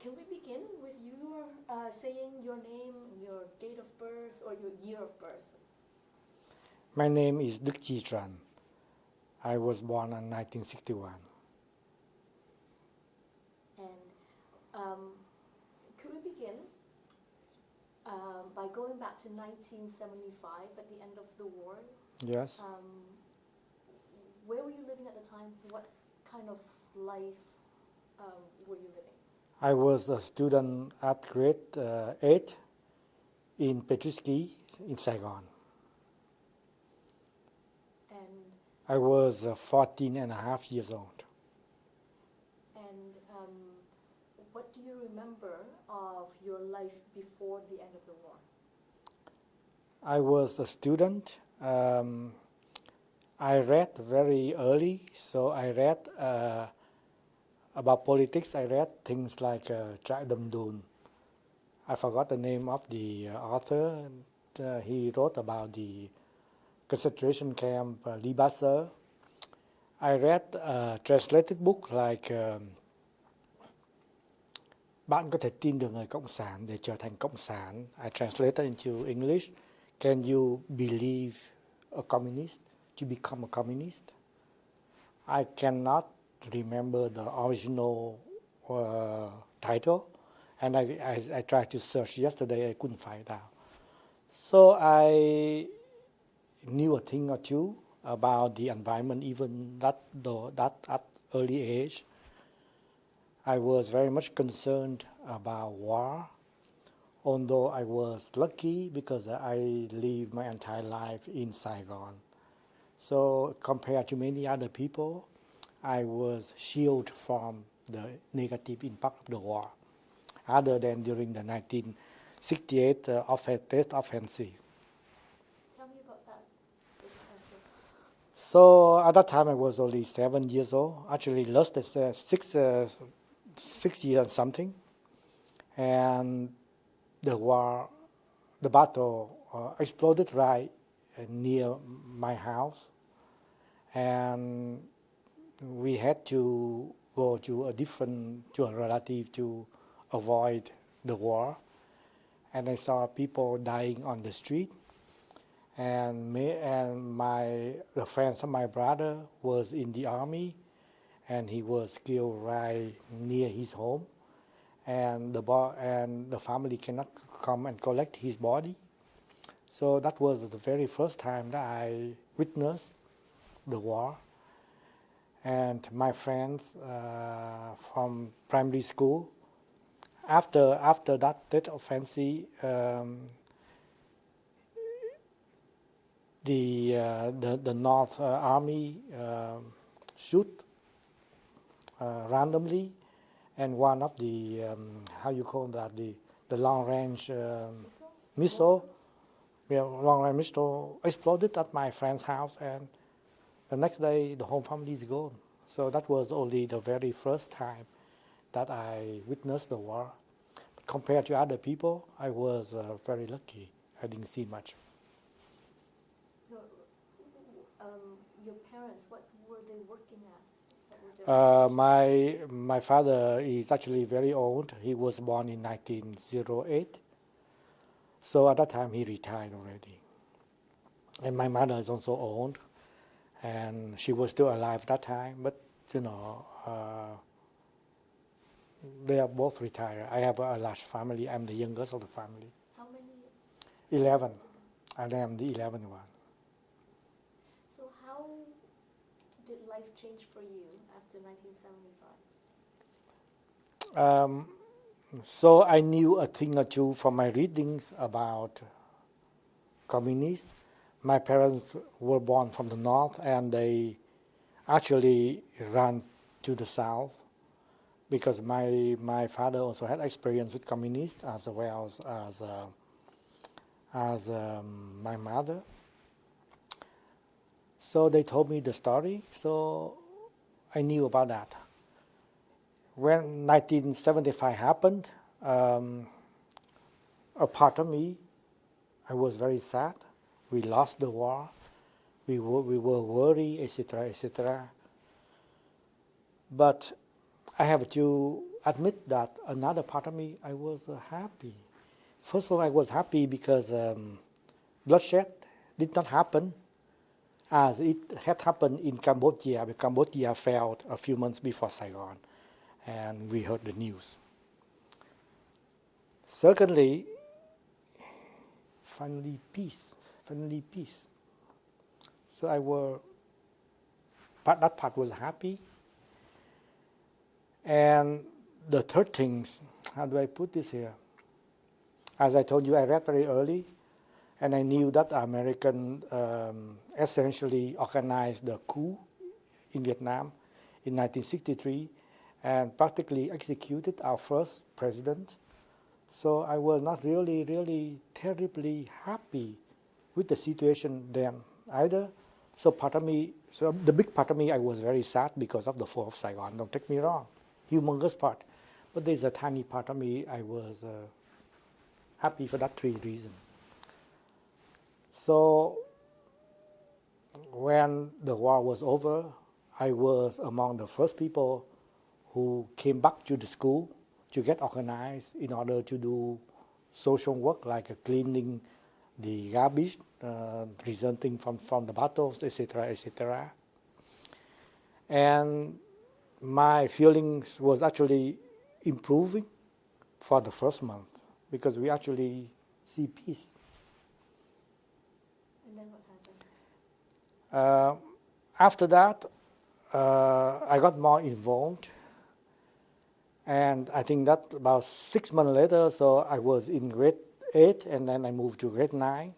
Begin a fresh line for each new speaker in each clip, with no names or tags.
Can we begin with you saying your name, your date of birth, or your year of birth?
My name is Tran. I was born in 1961.
And could we begin by going back to 1975 at the end of the war?
Yes.
Where were you living at the time? What kind of life were you living?
I was a student at grade 8 in Petriski in Saigon.
And
I was 14 and a half years old.
And what do you remember of your life before the end of the war?
I was a student. I read very early, so I read about politics. I read things like Trại Đầm Đồn. I forgot the name of the author. He wrote about the concentration camp Libasser. I read a translated book like Bạn có thể tin được người Cộng sản để trở thành Cộng sản. I translated into English. Can you believe a communist to become a communist? I cannot remember the original title, and I tried to search yesterday. I couldn't find out. So I knew a thing or two about the environment, even that at early age. I was very much concerned about war, although I was lucky because I lived my entire life in Saigon. So compared to many other people, I was shielded from the negative impact of the war, other than during the 1968 Tet Offensive.
Tell me about that.
So at that time I was only 7 years old, actually less than 6 years something, and the war, the battle exploded right near my house, and we had to go to a relative to avoid the war, and I saw people dying on the street, and the friends of my brother was in the army, and he was killed right near his home, and the family cannot come and collect his body. So that was the very first time that I witnessed the war. And my friends from primary school, after that Tet Offensive, the North Army shoot randomly, and one of the how you call that, the long range missile, long range missile exploded at my friend's house, and the next day the whole family is gone. So that was only the very first time that I witnessed the war. But compared to other people, I was very lucky. I didn't see much.
Your parents, what were they working as?
My father is actually very old. He was born in 1908. So at that time he retired already. And my mother is also old, and she was still alive at that time. But they are both retired. I have a large family. I'm the youngest of the family.
How many?
11. I am the 11th one.
So how did life change for you after 1975?
So I knew a thing or two from my readings about communists. My parents were born from the north, and they actually ran to the south because my father also had experience with communists as well as my mother. So they told me the story, so I knew about that. When 1975 happened, a part of me, I was very sad. We lost the war. We were worried, etc., etc. But I have to admit that another part of me, I was happy. First of all, I was happy because bloodshed did not happen as it had happened in Cambodia, but Cambodia fell a few months before Saigon, and we heard the news. Secondly, finally peace. So that part was happy. And the third thing, how do I put this here? As I told you, I read very early, and I knew that American essentially organized the coup in Vietnam in 1963 and practically executed our first president. So I was not really terribly happy with the situation then either. So the big part of me, I was very sad because of the fall of Saigon, don't take me wrong, humongous part. But there's a tiny part of me, I was happy for that three reasons. So when the war was over, I was among the first people who came back to the school to get organized in order to do social work like cleaning the garbage resulting from the battles, etc., etc. And my feelings was actually improving for the first month because we actually see peace.
And then what happened?
After that, I got more involved. And I think that about 6 months later, so I was in grade 8 and then I moved to grade 9.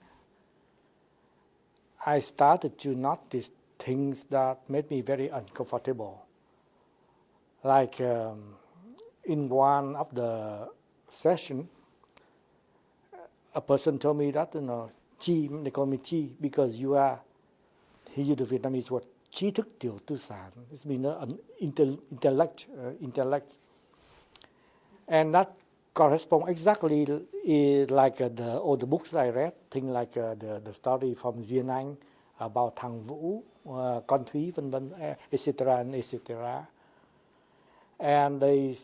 I started to notice things that made me very uncomfortable. Like in one of the sessions, a person told me that, Chi, they call me Chi, because you are, he used the Vietnamese word, Chi thức tiểu tư sản. It's mean an intellect. And that corresponds exactly like all the books I read, things like the story from Duyên Anh about Thằng Vũ, Con Thúy, vân vân, etc. and etc. And they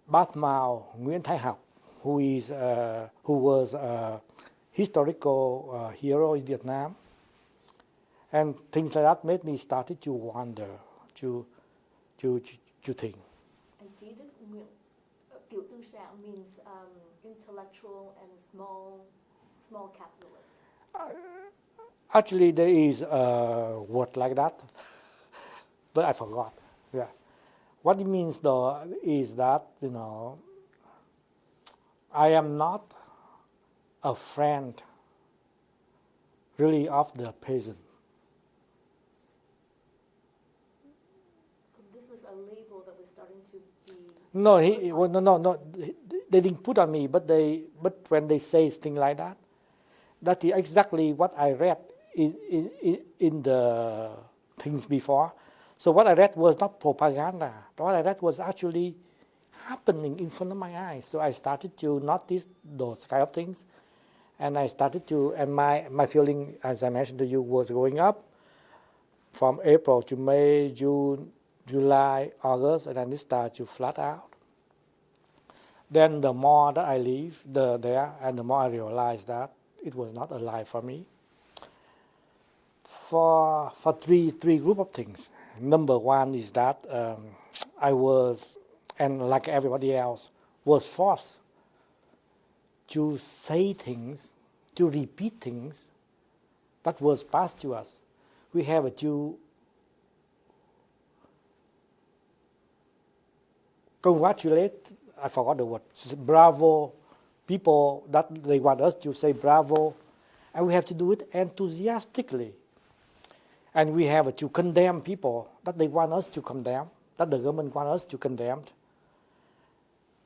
badmouth Nguyễn Thái Học, who was a historical hero in Vietnam. And things like that made me started to wonder, to think.
And Trí Đức Nguyễn tiểu tư sản means intellectual and small capitalist.
Actually, there is a word like that, but I forgot. Yeah, what it means though is that I am not a friend really of the peasant.
So this was a label that was starting to be.
No, no. They didn't put on me, but when they say things like that, that is exactly what I read in the things before. So what I read was not propaganda. What I read was actually happening in front of my eyes. So I started to notice those kind of things, and I started to, and my feeling, as I mentioned to you, was going up from April to May, June, July, August, and then it started to flat out. Then the more that I live there, and the more I realized that it was not a life for me. For three group of things. Number one is that I was, and like everybody else, was forced to say things, to repeat things that was passed to us. We have to congratulate, I forgot the word, bravo, people that they want us to say bravo, and we have to do it enthusiastically. And we have to condemn people that they want us to condemn, that the government want us to condemn.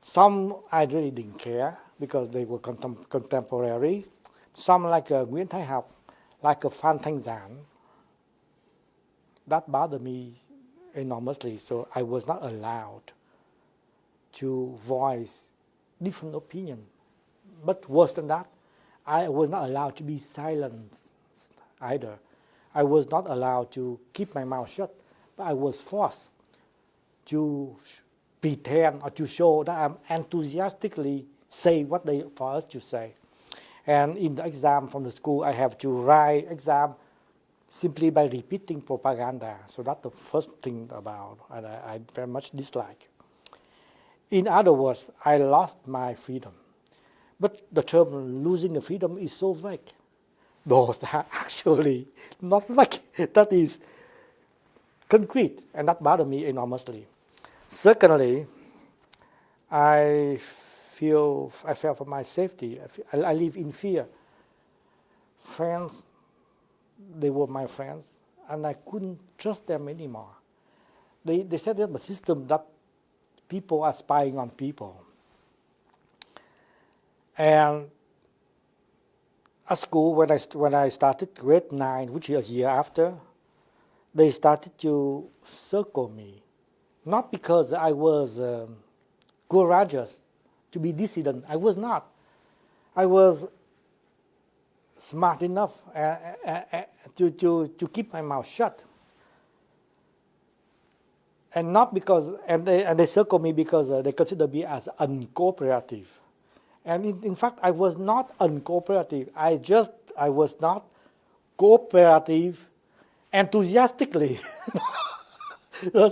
Some I really didn't care because they were contemporary. Some like Nguyễn Thái Học, like Phan Thanh Giản, that bothered me enormously. So I was not allowed to voice different opinion. But worse than that, I was not allowed to be silent either. I was not allowed to keep my mouth shut, but I was forced to pretend or to show that I'm enthusiastically say what they for us to say. And in the exam from the school, I have to write exam simply by repeating propaganda. So that's the first thing about, and I very much dislike. In other words, I lost my freedom. But the term losing the freedom is so vague. Those are actually not vague. That is concrete, and that bothered me enormously. Secondly, I felt for my safety. I live in fear. Friends, they were my friends, and I couldn't trust them anymore. They set up a system that people are spying on people. And at school, when I started grade 9, which is a year after, they started to circle me. Not because I was courageous to be dissident. I was not. I was smart enough to keep my mouth shut. And not because, and they circle me because they consider me as uncooperative. And in fact, I was not uncooperative. I was not cooperative enthusiastically. So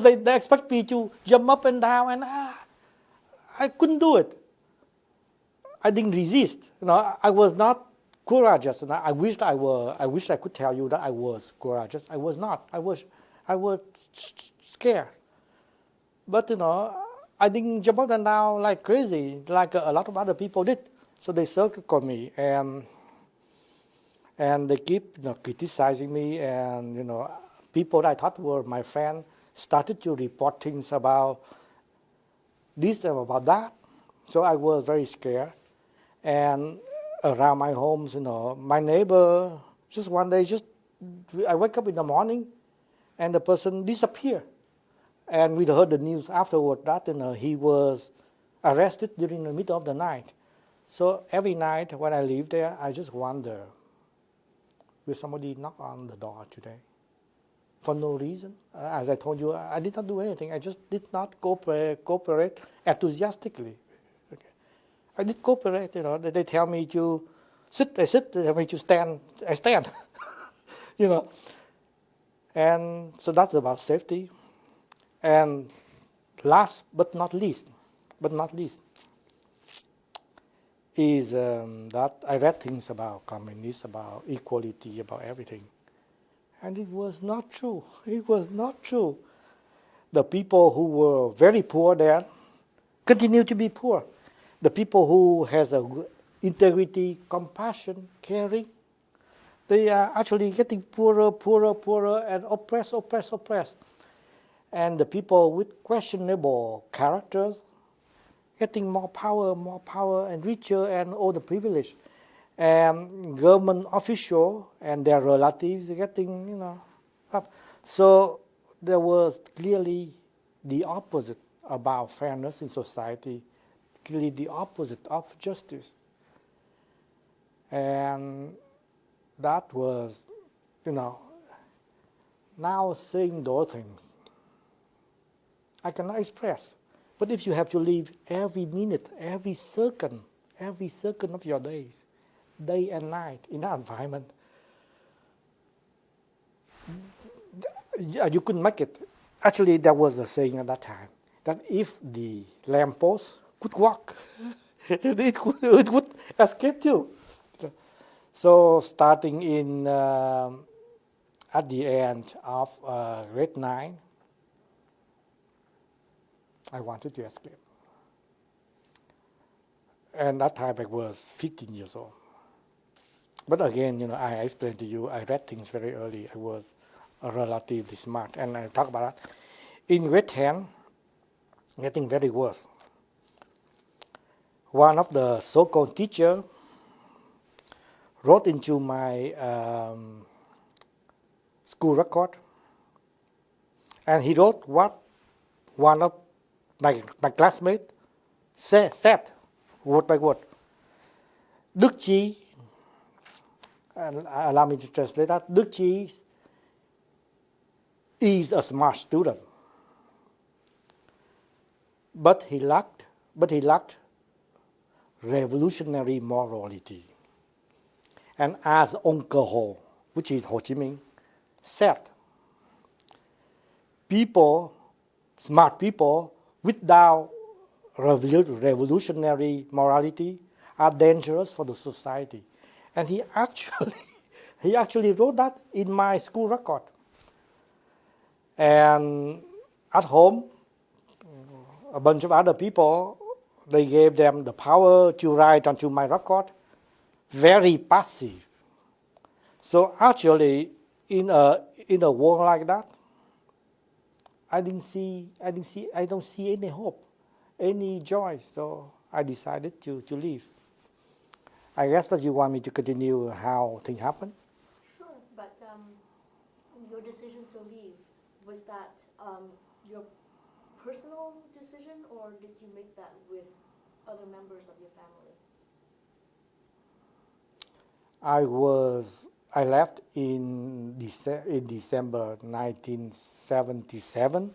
they expect me to jump up and down, and I couldn't do it. I didn't resist. I was not courageous. And I wished I could tell you that I was courageous. I was not. I was scared. But I didn't jump up and down like crazy, like a lot of other people did. So they circled me, and they keep criticizing me, and people that I thought were my friends started to report things about this and about that. So I was very scared. And around my homes, my neighbor, just one day, I wake up in the morning, and the person disappeared. And we heard the news afterward that he was arrested during the middle of the night. So every night when I live there, I just wonder, will somebody knock on the door today? For no reason. As I told you, I did not do anything. I just did not cooperate enthusiastically. Okay. I did cooperate. They tell me to sit, I sit. They tell me to stand, I stand. And so that's about safety. And last but not least, is that I read things about communists, about equality, about everything. And it was not true. It was not true. The people who were very poor there continue to be poor. The people who has integrity, compassion, caring, they are actually getting poorer, and oppressed. And the people with questionable characters getting more power, and richer, and all the privilege. And government officials and their relatives getting, up. So there was clearly the opposite about fairness in society, clearly the opposite of justice. And that was, now saying those things, I cannot express. But if you have to live every minute, every second of your days, day and night in that environment, you couldn't make it. Actually, there was a saying at that time that if the lamppost could walk, it would escape you. So starting in at the end of grade 9, I wanted to escape. And that time I was 15 years old. But again, I explained to you, I read things very early. I was relatively smart, and I talk about that. In grade 10, getting very worse. One of the so-called teacher wrote into my school record, and he wrote what one of my classmates said, word by word. Đức Chi, allow me to translate that, Đức Chi is a smart student. but he lacked revolutionary morality. And as Uncle Ho, which is Ho Chi Minh, said, smart people without revolutionary morality are dangerous for the society. And he actually wrote that in my school record. And at home, a bunch of other people, they gave them the power to write onto my record, very passive. So actually, in a world like that, I don't see any hope, any joy. So I decided to leave. I guess that you want me to continue how things happen.
Sure, but your decision to leave, was that your personal decision, or did you make that with other members of your family?
I left in December 1977.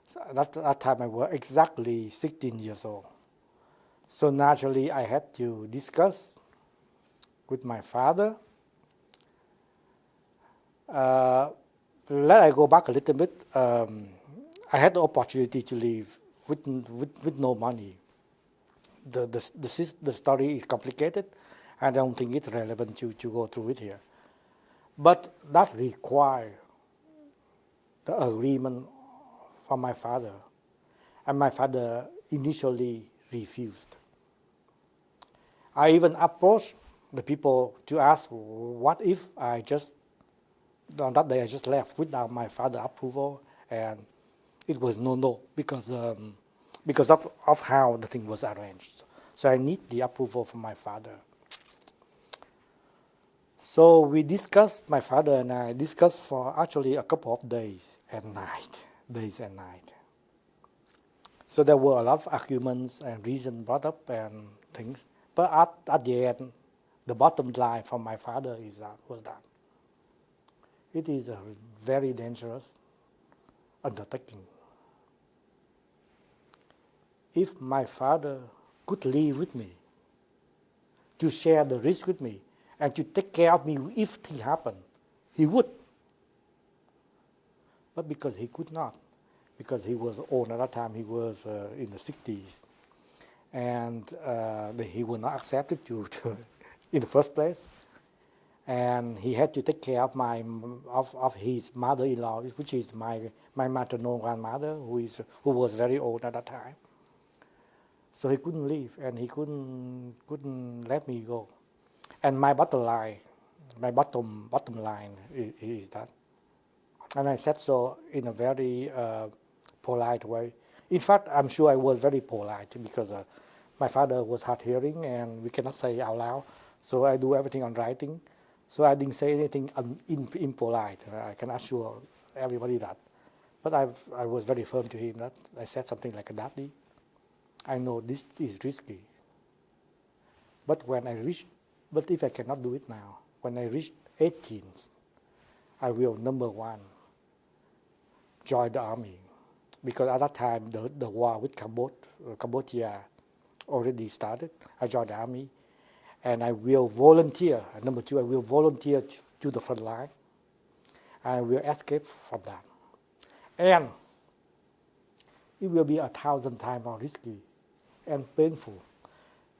So at that time I was exactly 16 years old. So naturally I had to discuss with my father. Let I go back a little bit. I had the opportunity to leave with no money. The story is complicated. I don't think it's relevant to go through it here. But that required the agreement from my father. And my father initially refused. I even approached the people to ask, what if on that day I just left without my father's approval, and it was no, because of how the thing was arranged. So I need the approval from my father. So we discussed, my father and I discussed for actually a couple of days and nights. So there were a lot of arguments and reasons brought up and things. But at the end, the bottom line from my father was that it is a very dangerous undertaking. If my father could live with me, to share the risk with me, and to take care of me if things happen, he would. But because he could not, because he was old at that time, he was in the 60s, and he would not accept it to in the first place. And he had to take care of his mother-in-law, which is my maternal grandmother, who was very old at that time. So he couldn't leave, and he couldn't let me go. And my bottom line is that. And I said so in a very polite way. In fact, I'm sure I was very polite because my father was hard hearing and we cannot say out loud. So I do everything on writing. So I didn't say anything impolite. I can assure everybody that. But I was very firm to him that I said something like, Daddy, I know this is risky. But if I cannot do it now, when I reach 18, I will, number one, join the army. Because at that time, the war with Cambodia already started. I joined the army. And I will volunteer. And number two, I will volunteer to the front line. I will escape from that. And it will be 1,000 times more risky and painful.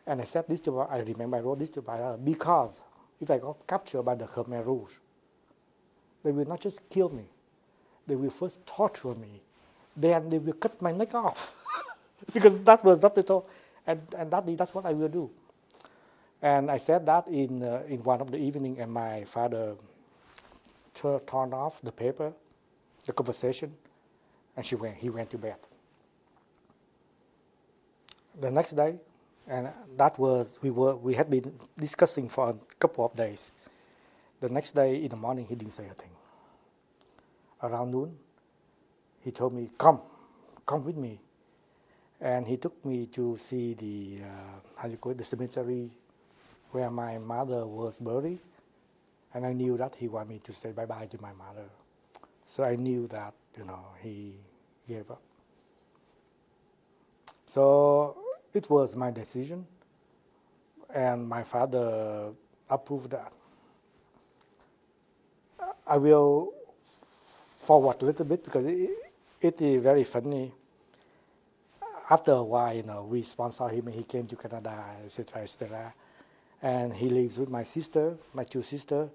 And I said this to I remember I wrote this to my because if I got captured by the Khmer Rouge, they will not just kill me. They will first torture me. Then they will cut my neck off. Because that was not at all. And that's what I will do. And I said that in one of the evening, and my father turned off the paper, the conversation, and he went to bed. The next day, and that was, we had been discussing for a couple of days. The next day in the morning, he didn't say a thing. Around noon, he told me, come with me. And he took me to see the, the cemetery where my mother was buried. And I knew that he wanted me to say bye-bye to my mother. So I knew that, he gave up. So it was my decision, and my father approved that. I will forward a little bit because it is very funny. After a while, we sponsor him and he came to Canada, etc., etc. And he lives with my sister, my two sisters.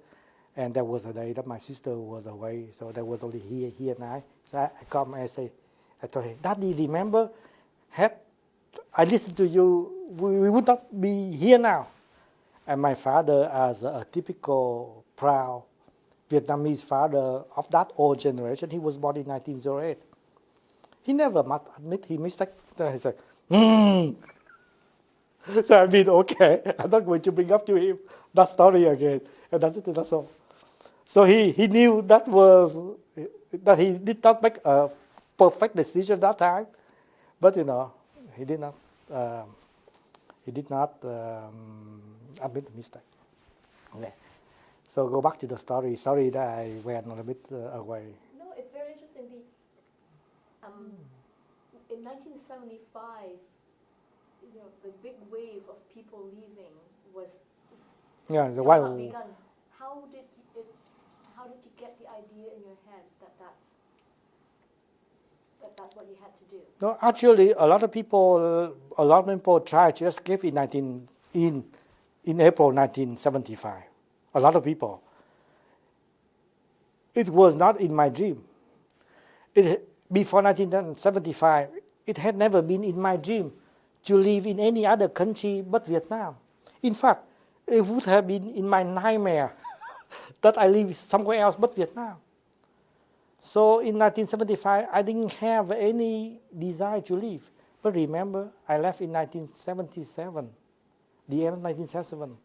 And there was a day that my sister was away, so there was only he and I. So I come and I told him, Daddy, remember, had I listened to you, we would not be here now. And my father, as a typical proud Vietnamese father of that old generation, he was born in 1908. He never must admit he mistake. He said, So I mean, okay, I'm not going to bring up to him that story again. And that's all. So he knew that he did not make a perfect decision that time, but he did not admit the mistake. Okay. So go back to the story. Sorry that I went a little bit away.
No, it's very interesting. In 1975, the big wave of people leaving was
Yeah,
still not begun. How did you get the idea in your head that that's what you had to do?
No, actually, a lot of people tried to escape in April 1975. A lot of people. It was not in my dream. Before 1975, it had never been in my dream to live in any other country but Vietnam. In fact, it would have been in my nightmare that I live somewhere else but Vietnam. So in 1975, I didn't have any desire to leave. But remember, I left in 1977, the end of 1977.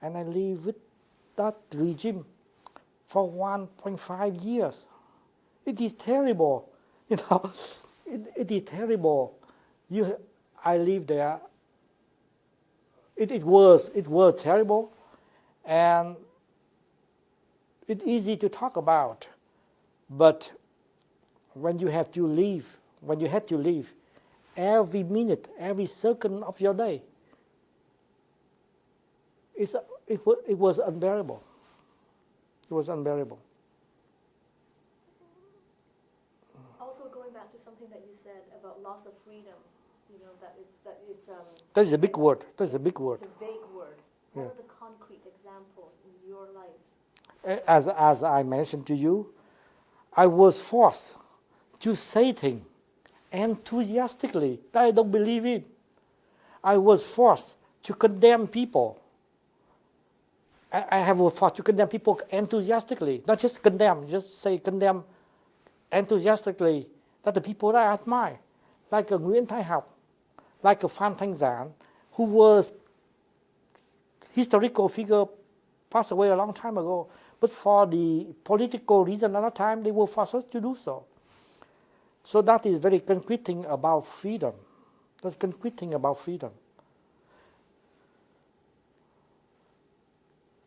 And I lived with that regime for 1.5 years. It is terrible, it is terrible. I lived there. It was terrible, and it's easy to talk about. But when you had to leave, every minute, every second of your day, it was unbearable. It was unbearable.
Also, going back to something that you said about loss of freedom,
That is a big word. That's a big word.
It's a vague word. What are the concrete examples in your life?
As I mentioned to you, I was forced to say things enthusiastically that I don't believe in. I was forced to condemn people. I have a force to condemn people enthusiastically, not just condemn, just say condemn enthusiastically that the people that I admire, like a Nguyễn Thái Học, like a Phan Thanh Giản, who was historical figure, passed away a long time ago, but for the political reason at that time, they were forced us to do so. So that is very concrete thing about freedom. That's concrete thing about freedom.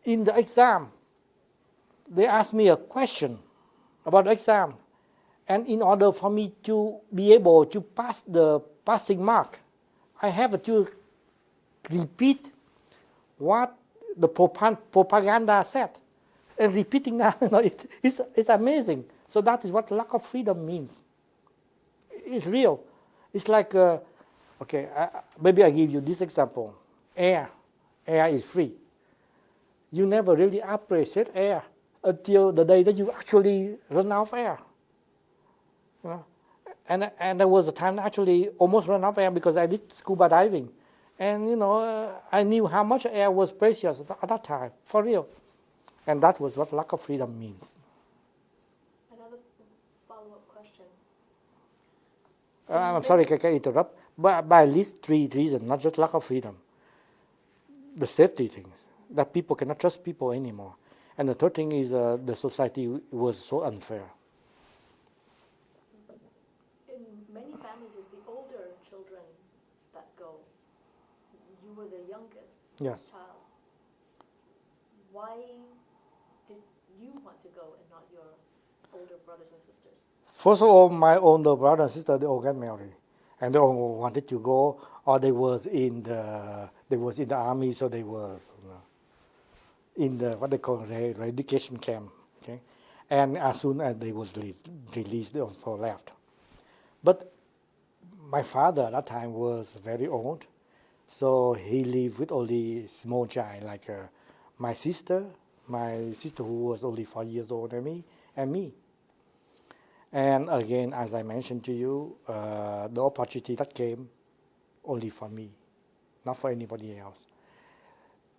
In the exam, they asked me a question about the exam. And in order for me to be able to pass the passing mark, I have to repeat what the propaganda said. And repeating that, it's amazing. So that is what lack of freedom means. It's real. It's like, maybe I give you this example. Air is free. You never really appreciate air until the day that you actually run out of air. And there was a time I actually almost ran out of air because I did scuba diving. And, I knew how much air was precious at that time, for real. And that was what lack of freedom means.
Another follow-up question.
I'm sorry, can I interrupt? But by at least 3 reasons, not just lack of freedom. The safety things, that people cannot trust people anymore. And the third thing is the society was so unfair.
In many families, it's the older children that go. You were the youngest child. Why did you want to go and not your older brothers and sisters?
First of all, my older brother and sister, they all got married. and they all wanted to go, or they was in the army, so they was in the what they call re-education camp. Okay, and as soon as they was released, they also left. But my father at that time was very old, so he lived with only small child like my sister who was only 4 years old, and me. And again, as I mentioned to you, the opportunity that came only for me, not for anybody else.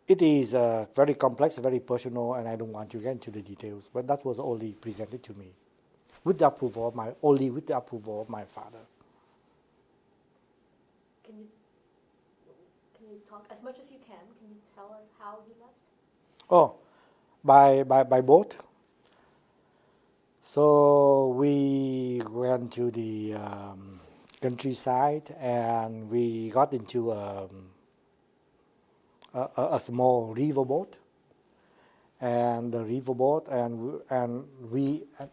It is very complex, very personal, and I don't want to get into the details, but that was only presented to me with the approval of my father.
Can you talk as much as you can? Can you tell us how you left?
Oh, by boat. So we went to the countryside, and we got into a small riverboat. And the riverboat, and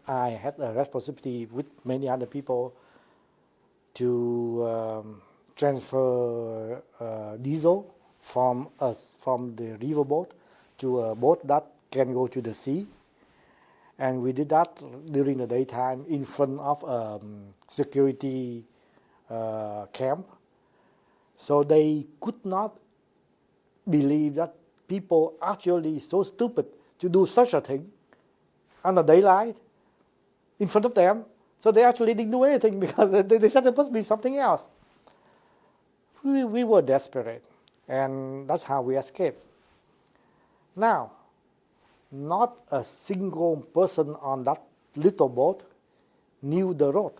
I had a responsibility with many other people to transfer diesel from the riverboat to a boat that can go to the sea. And we did that during the daytime in front of security camp. So they could not believe that people actually so stupid to do such a thing on the daylight in front of them. So they actually didn't do anything because they said it must be something else. We were desperate, and that's how we escaped. Now, not a single person on that little boat knew the road.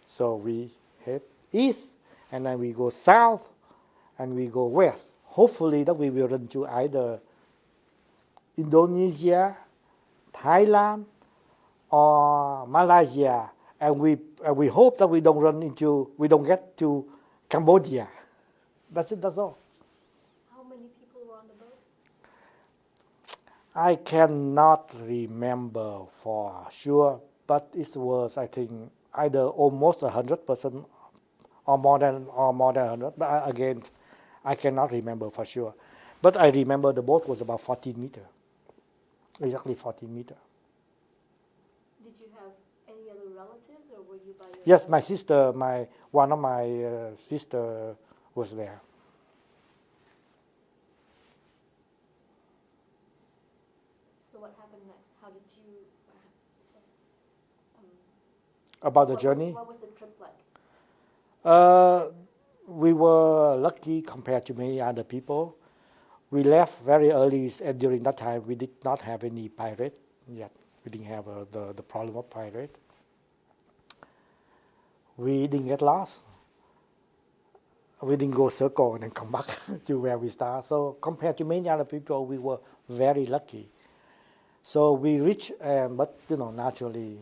So we head east, and then we go south, and we go west. Hopefully that we will run to either Indonesia, Thailand, or Malaysia, and we hope that we don't get to Cambodia. That's it. That's all.
How many people were on the boat?
I cannot remember for sure, but it was, I think, either almost 100% or more than 100. But again, I cannot remember for sure. But I remember the boat was about 14 meters, exactly 14 meters.
Did you have any other relatives, or were you by yourself?
Yes, my sister, one of my sister was there.
So what happened next? How did you?
About the journey?
What was the trip like?
We were lucky compared to many other people. We left very early, and during that time we did not have any pirate yet. We didn't have the problem of pirate. We didn't get lost. We didn't go circle and then come back to where we start. So compared to many other people, we were very lucky. So we reached, but naturally,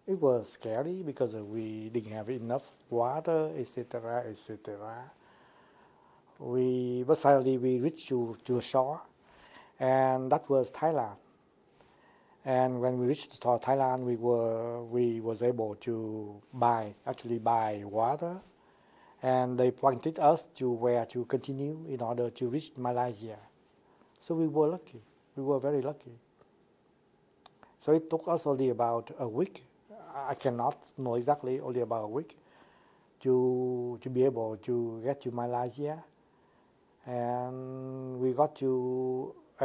it was scary because we didn't have enough water, etc., etc. But finally we reached to a shore, and that was Thailand. And when we reached Thailand, we was able to buy water, and they pointed us to where to continue in order to reach Malaysia. So we were lucky. We were very lucky. So it took us only about a week. I cannot know exactly, only about a week to be able to get to Malaysia. And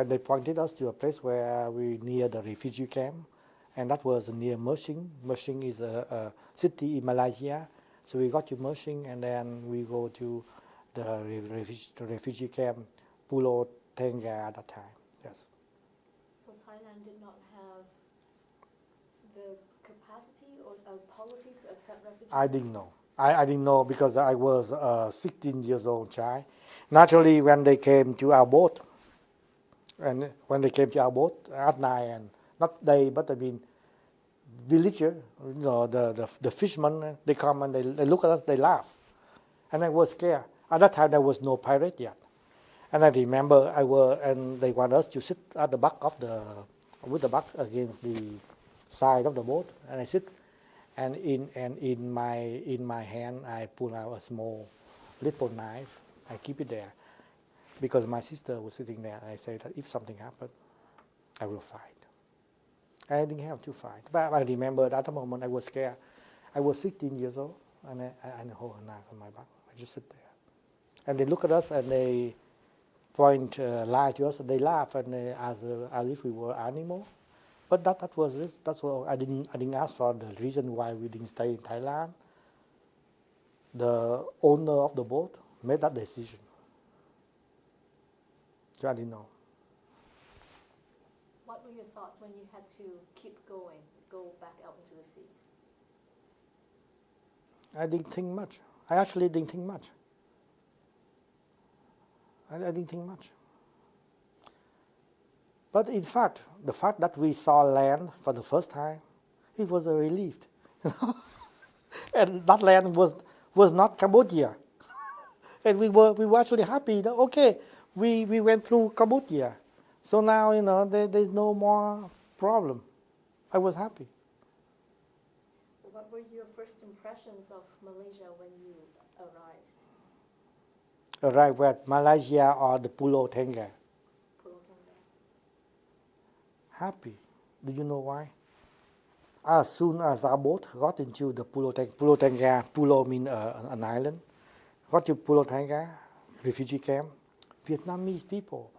they pointed us to a place where we near the refugee camp, and that was near Mersin. Mersin is a city in Malaysia. So we got to Mersin, and then we go to the refugee camp, Pulau Tengah at that time. Yes.
So Thailand did not have the capacity or a policy to accept refugees?
I didn't know. I didn't know because I was a 16 years old child. Naturally, when they came to our boat, at night, and not they, but I mean, villager, the fishermen, they come and they look at us, they laugh, and I was scared. At that time, there was no pirate yet, and I remember and they want us to sit at the back with the back against the side of the boat, and I sit, And in my hand, I pull out a small little knife. I keep it there because my sister was sitting there. And I said that if something happened, I will fight. I didn't have to fight, but I remember at the moment I was scared. I was 16 years old, and I hold a knife on my back. I just sit there, and they look at us and they point lie to us. And they laugh and they as if we were animals. But that was it. That's what I didn't ask for the reason why we didn't stay in Thailand. The owner of the boat made that decision. So I didn't know.
What were your thoughts when you had to keep going, go back out into the seas?
I didn't think much. I actually didn't think much. I didn't think much. But in fact, the fact that we saw land for the first time, it was a relief. And that land was not Cambodia. And we were actually happy that, okay, we went through Cambodia. So now, there's no more problem. I was happy.
What were your first impressions of Malaysia when you arrived?
Arrived at Malaysia or the Pulau Tengah?
Pulau Tengah.
Happy. Do you know why? As soon as our boat got into the Pulau Tengah, Pulau means an island, got to Pulau Tengah, refugee camp, Vietnamese people,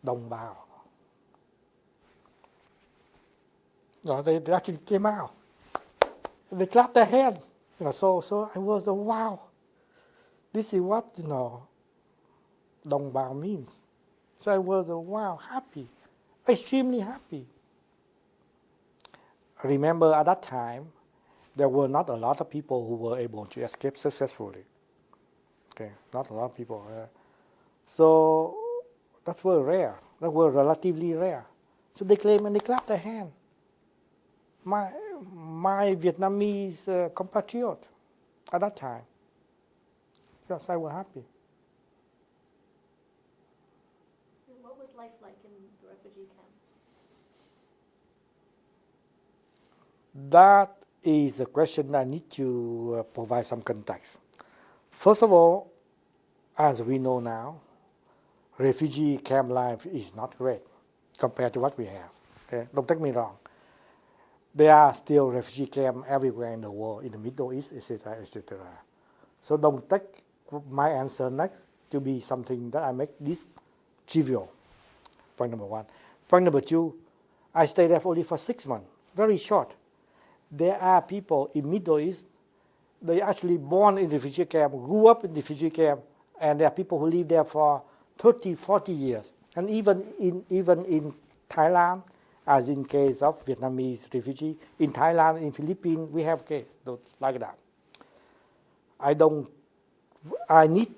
đồng bào. No, they actually came out. They clapped their hands. So I was, wow, this is what, đồng bào means. So I was, wow, happy, extremely happy. I remember at that time, there were not a lot of people who were able to escape successfully. Okay, not a lot of people. So that were rare. That were relatively rare. So they claim and they clap their hand. My Vietnamese compatriot at that time. Yes, I was happy.
What was life like in the refugee camp?
That is a question I need to provide some context. First of all, as we know now, refugee camp life is not great compared to what we have. Okay? Don't take me wrong. There are still refugee camps everywhere in the world, in the Middle East, etc., etc. So don't take my answer next to be something that I make this trivial. Point number one. Point number two, I stayed there only for 6 months, very short. There are people in Middle East, they actually born in refugee camp, grew up in refugee camp, and there are people who live there for 30, 40 years. And even in Thailand, as in case of Vietnamese refugee, in Thailand, in Philippines, we have cases like that. I need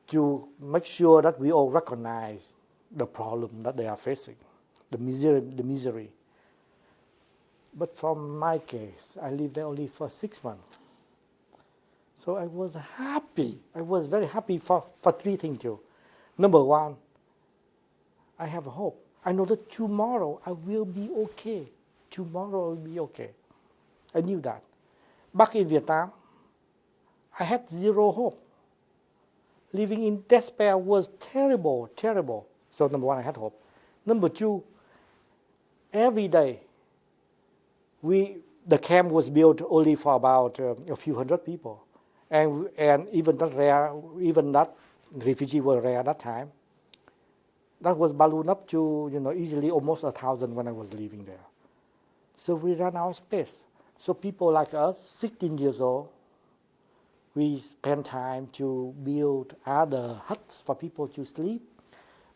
to make sure that we all recognize the problem that they are facing, the misery. But for my case, I lived there only for 6 months. So I was happy. I was very happy for 3 things too. Number one, I have hope. I know that tomorrow I will be okay. Tomorrow I will be okay. I knew that. Back in Vietnam, I had zero hope. Living in despair was terrible, terrible. So number one, I had hope. Number two, every day, the camp was built only for about a few hundred people. And even that refugee were rare at that time. That was ballooned up to easily almost 1,000 when I was living there. So we ran out of space. So people like us, 16 years old, we spent time to build other huts for people to sleep.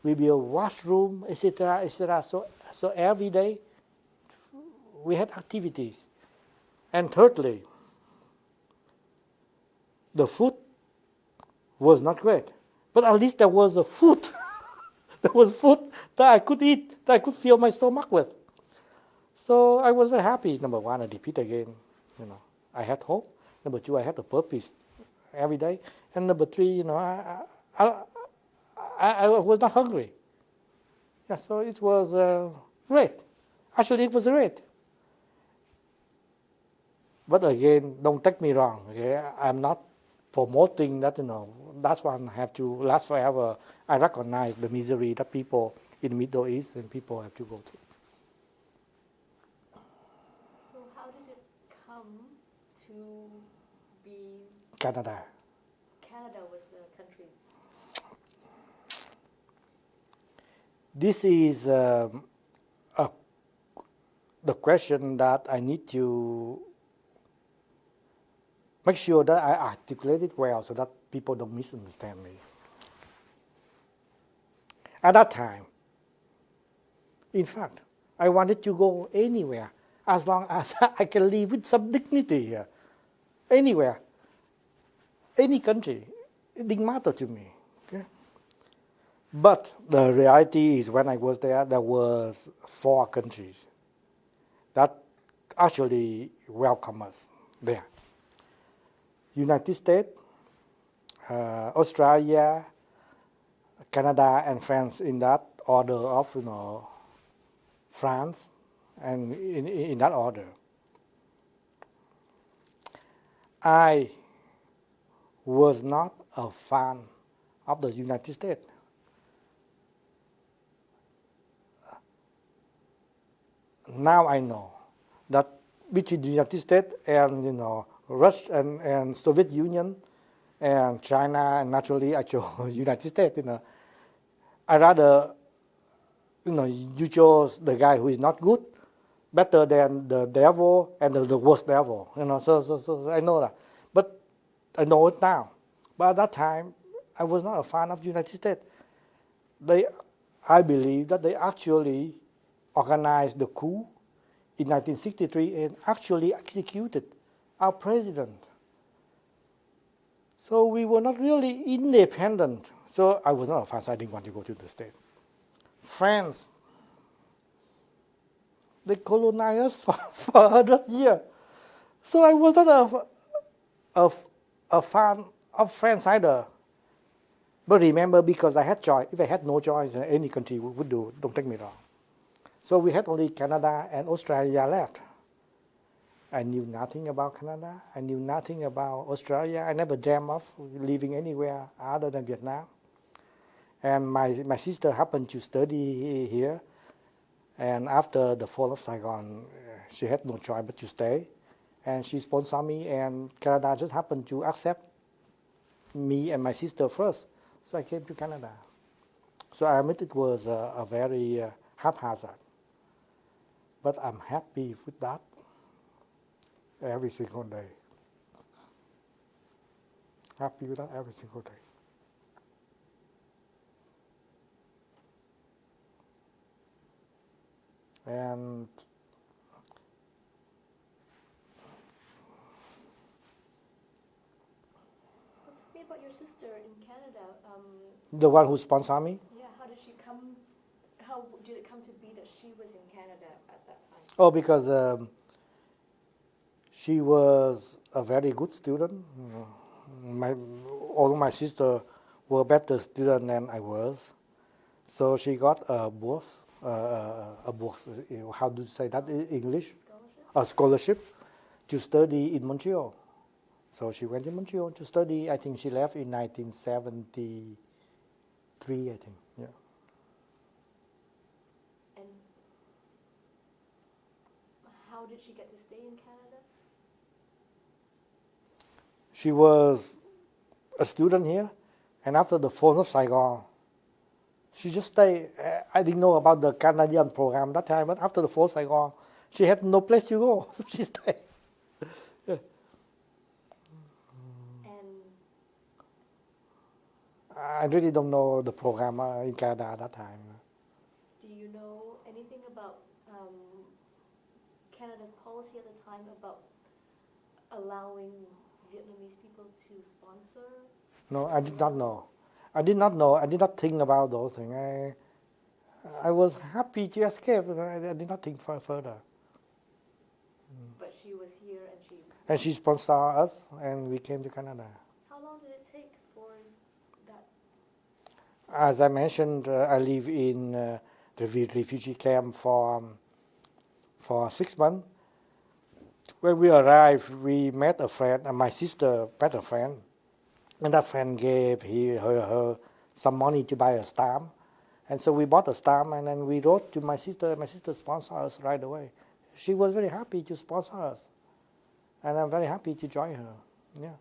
We build washroom, etc., etc. So every day we had activities. And thirdly, the food was not great, but at least there was a food. There was food that I could eat, that I could fill my stomach with. So I was very happy. Number one, I repeat again, I had hope. Number two, I had a purpose every day. And number three, I was not hungry. Yeah, so it was great. Actually, it was great. But again, don't take me wrong. Okay, I'm not promoting that. That's one have to last forever. I recognize the misery that people in the Middle East and people have to go through.
So how did it come to be
Canada.
Canada was the country?
This is the question that I need to make sure that I articulate it well so that people don't misunderstand me. At that time, in fact, I wanted to go anywhere as long as I can live with some dignity here. Anywhere, any country, it didn't matter to me. Okay? But the reality is when I was there was 4 countries that actually welcome us there. United States, Australia, Canada, and France in that order of, France, and in that order. I was not a fan of the United States. Now I know that between the United States and Russia and Soviet Union and China, and naturally I chose United States. I rather you chose the guy who is not good better than the devil and the worst devil. So I know that, but I know it now. But at that time, I was not a fan of the United States. I believe that they actually organized the coup in 1963 and actually executed our president. So we were not really independent. So I was not a fan, so I didn't want to go to the States. France, they colonized us for 100 years. So I was not a fan of France either. But remember, because I had choice, if I had no choice, any country would do, don't take me wrong. So we had only Canada and Australia left. I knew nothing about Canada. I knew nothing about Australia. I never dreamed of living anywhere other than Vietnam. And my sister happened to study here. And after the fall of Saigon, she had no choice but to stay. And she sponsored me, and Canada just happened to accept me and my sister first. So I came to Canada. So I admit it was a very haphazard. But I'm happy with that every single day. Happy with that every single day. And
Tell me about your sister in Canada.
The one who sponsored me?
Yeah, how did it come to be that she was in Canada at that time?
Oh, because she was a very good student. All my sisters were better students than I was. So she got a bourse, how do you say that in English?
Scholarship?
A scholarship to study in Montreal. So she went to Montreal to study. I think she left in 1973, I think, yeah.
And how did she get to stay in Canada?
She was a student here, and after the fall of Saigon, she just stayed. I didn't know about the Canadian program that time, but after the fall of Saigon, she had no place to go, so she stayed. Yeah.
And
I really don't know the program in Canada at that time.
do you know anything about Canada's policy at the time about allowing Vietnamese people to sponsor?
No, I did not know. I did not know. I did not think about those things. I was happy to escape. I did not think further.
But she was here and she...
And she sponsored us, and we came to Canada.
How long did it take for that?
As I mentioned, I live in the refugee camp for 6 months. when we arrived, we met a friend, and my sister met a friend, and that friend gave her some money to buy a stamp. And so we bought a stamp, and then we wrote to my sister, and my sister sponsored us right away. She was very happy to sponsor us, and I'm very happy to join her. Yeah.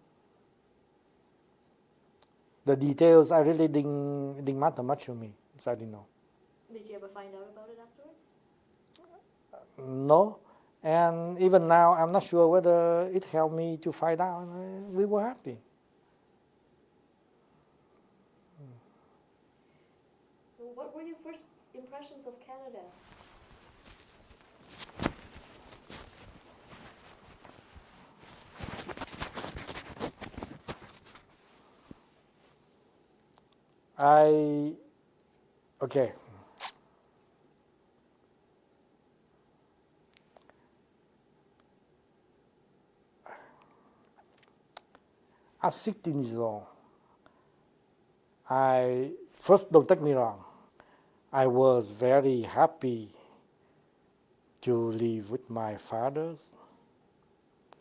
The details I really didn't matter much to me, so I didn't know.
Did you ever find out about it afterwards?
No, and even now I'm not sure whether it helped me to find out. We were happy.
So what were your first impressions of Canada?
Okay. At 16 years old, don't take me wrong, I was very happy to live with my father.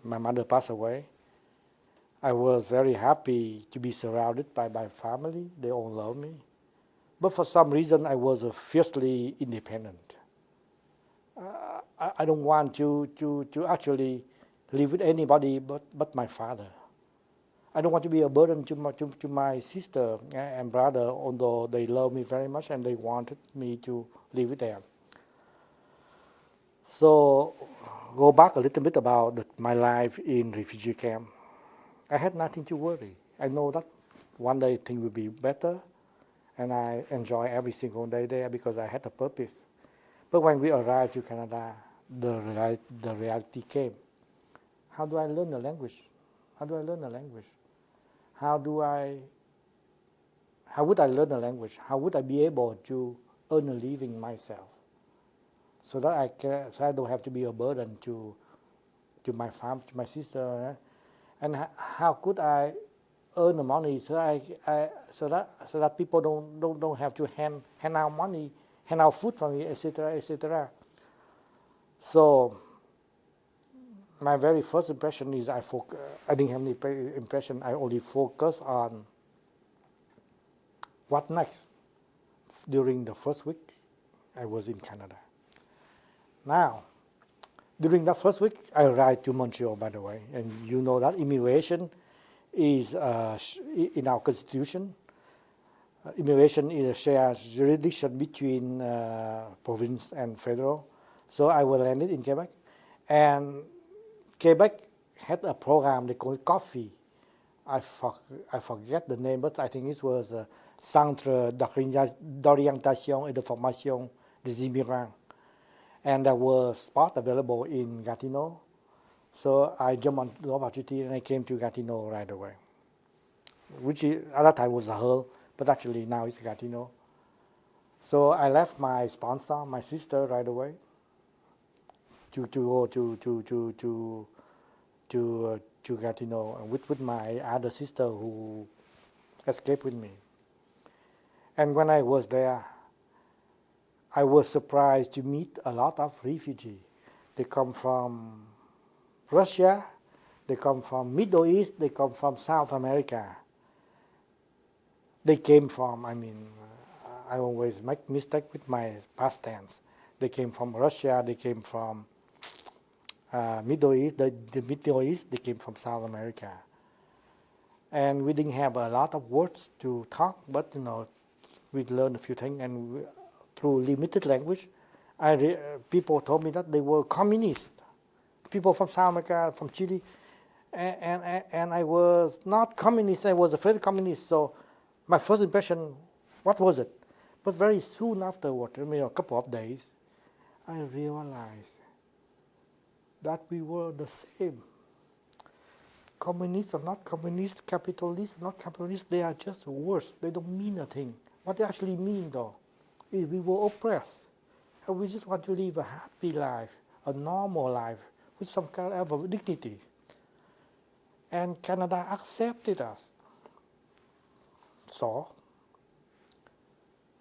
My mother passed away. I was very happy to be surrounded by my family. They all love me. But for some reason, I was fiercely independent. I don't want to actually live with anybody but my father. I don't want to be a burden to my sister and brother, although they love me very much and they wanted me to live with them. So, go back a little bit about my life in refugee camp. I had nothing to worry. I know that one day things will be better, and I enjoy every single day there because I had a purpose. But when we arrived to Canada, the reality came. How do I learn the language? How do I learn the language? How would I learn the language? How would I be able to earn a living myself, so that I don't have to be a burden to my family, to my sister, and how could I earn the money so that people don't have to hand out money, hand out food for me, etc., etc. So my very first impression is I didn't have any impression. I only focused on what next. During the first week, I was in Canada. Now, during that first week, I arrived to Montreal, by the way, and you know that immigration is in our constitution. Immigration is a shared jurisdiction between province and federal. So I was landed in Quebec, and Quebec had a program they call it coffee. I forget the name, but I think it was Centre d'orientation et de formation des immigrants. And there was spot available in Gatineau. So I jumped on the opportunity and I came to Gatineau right away. Which at that time was a Hull, but actually now it's Gatineau. So I left my sponsor, my sister, right away to go to Gatineau with my other sister who escaped with me. And when I was there, I was surprised to meet a lot of refugees. They come from Russia, they come from Middle East, they come from South America. They came from, I always make mistake with my past tense. They came from Russia, they came from Middle East, the Middle East, they came from South America. And we didn't have a lot of words to talk, but we learned a few things, and through limited language, people told me that they were communists. People from South America, from Chile, and I was not communist, I was afraid of communist. So my first impression, what was it? But very soon afterward, a couple of days, I realized that we were the same. Communists or not communists, capitalists or not capitalists, they are just words. They don't mean a thing. What they actually mean, though, is we were oppressed. And we just want to live a happy life, a normal life, with some kind of dignity. And Canada accepted us. So,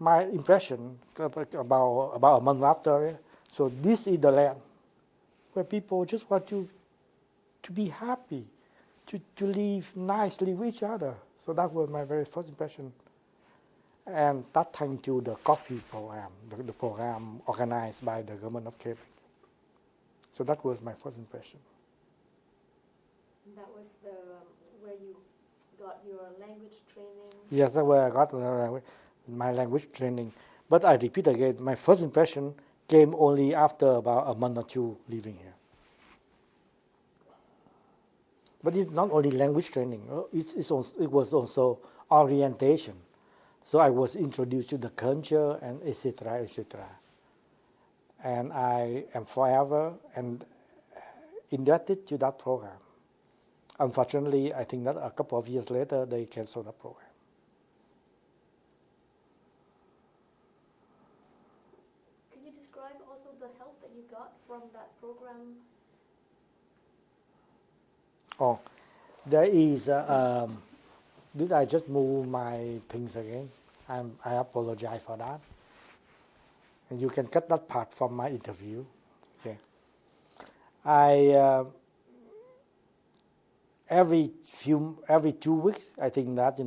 my impression about a month after, so this is the land where people just want to to be happy, to live nicely with each other. So that was my very first impression. And that thanks to the coffee program, the program organized by the government of Quebec. So that was my first impression.
And that was the where you got your language training?
Yes, that's where I got my language training. But I repeat again, my first impression came only after about a month or two living here. But it's not only language training, it was also orientation. So I was introduced to the culture and etc., etc. And I am forever and indebted to that program. Unfortunately, I think that a couple of years later, they canceled that program.
Can you describe also the help that you got from that program?
Oh, there is, did I just move my things again? I apologize for that. And you can cut that part from my interview. Okay. Every 2 weeks, I think that,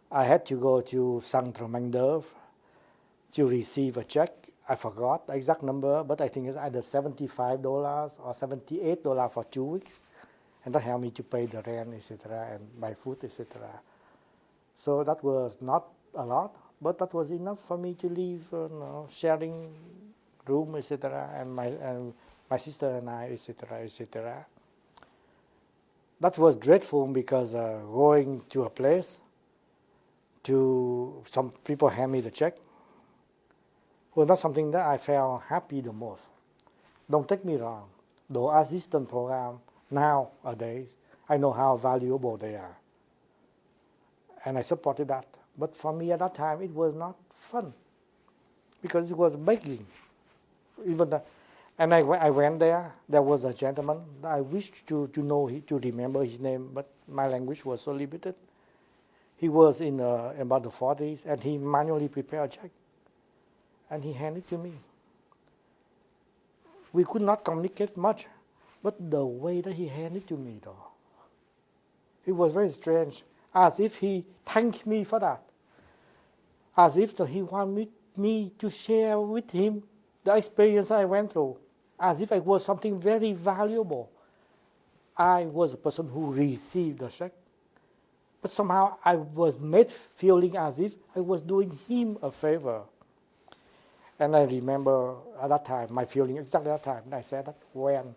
I had to go to Saint-Romain-d'Œuvre to receive a check. I forgot the exact number, but I think it's either $75 or $78 for 2 weeks. And that helped me to pay the rent, etc., and buy food, etc. So that was not a lot, but that was enough for me to live, sharing room, etc., and my sister and I, etc., etc. That was dreadful because going to a place, to some people hand me the check, was not something that I felt happy the most. Don't take me wrong. The assistance program nowadays, I know how valuable they are. And I supported that. But for me at that time, it was not fun because it was begging. And I went there. There was a gentleman. I wished to remember his name, but my language was so limited. He was in about the 40s, and he manually prepared a check. And he handed it to me. We could not communicate much, but the way that he handed it to me, though, it was very strange, as if he thanked me for that, as if he wanted me to share with him the experience I went through, as if it was something very valuable. I was a person who received the check, but somehow I was made feeling as if I was doing him a favor. And I remember at that time, my feeling exactly at that time, I said that when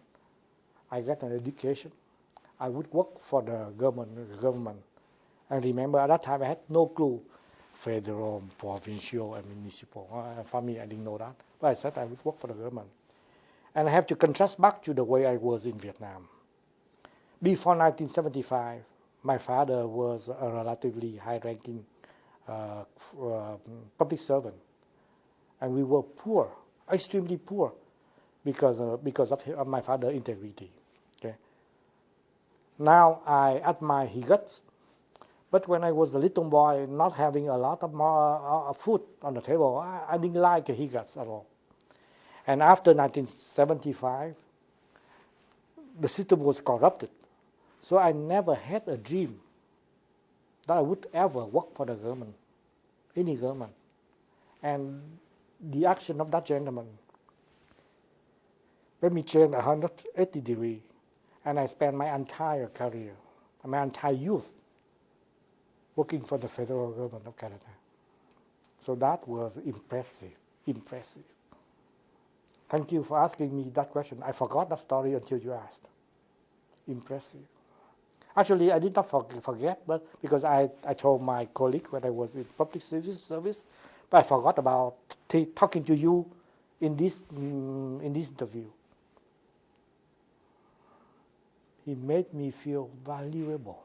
I get an education, I would work for the government. And remember at that time, I had no clue, federal, provincial, and municipal. For me, I didn't know that. But I said I would work for the government. And I have to contrast back to the way I was in Vietnam. Before 1975, my father was a relatively high-ranking public servant. And we were poor, extremely poor, because of my father's integrity. Okay. Now I admire his guts, but when I was a little boy, not having a lot of more food on the table, I didn't like his guts at all. And after 1975, the system was corrupted, so I never had a dream that I would ever work for the government, any government. And the action of that gentleman made me change 180 degrees, and I spent my entire career, my entire youth, working for the federal government of Canada. So that was impressive. Thank you for asking me that question. I forgot that story until you asked. Impressive. Actually, I did not forget, but because I told my colleague when I was in public service, but I forgot about talking to you in this interview. He made me feel valuable.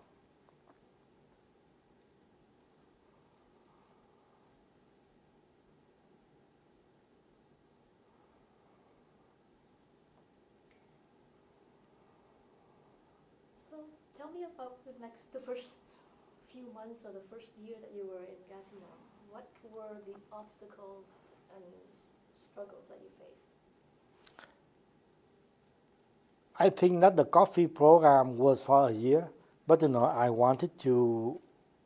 So tell me about the first few months or the first year that you were in Gatineau. What were the obstacles and struggles that you faced?
I think that the coffee program was for a year, but I wanted to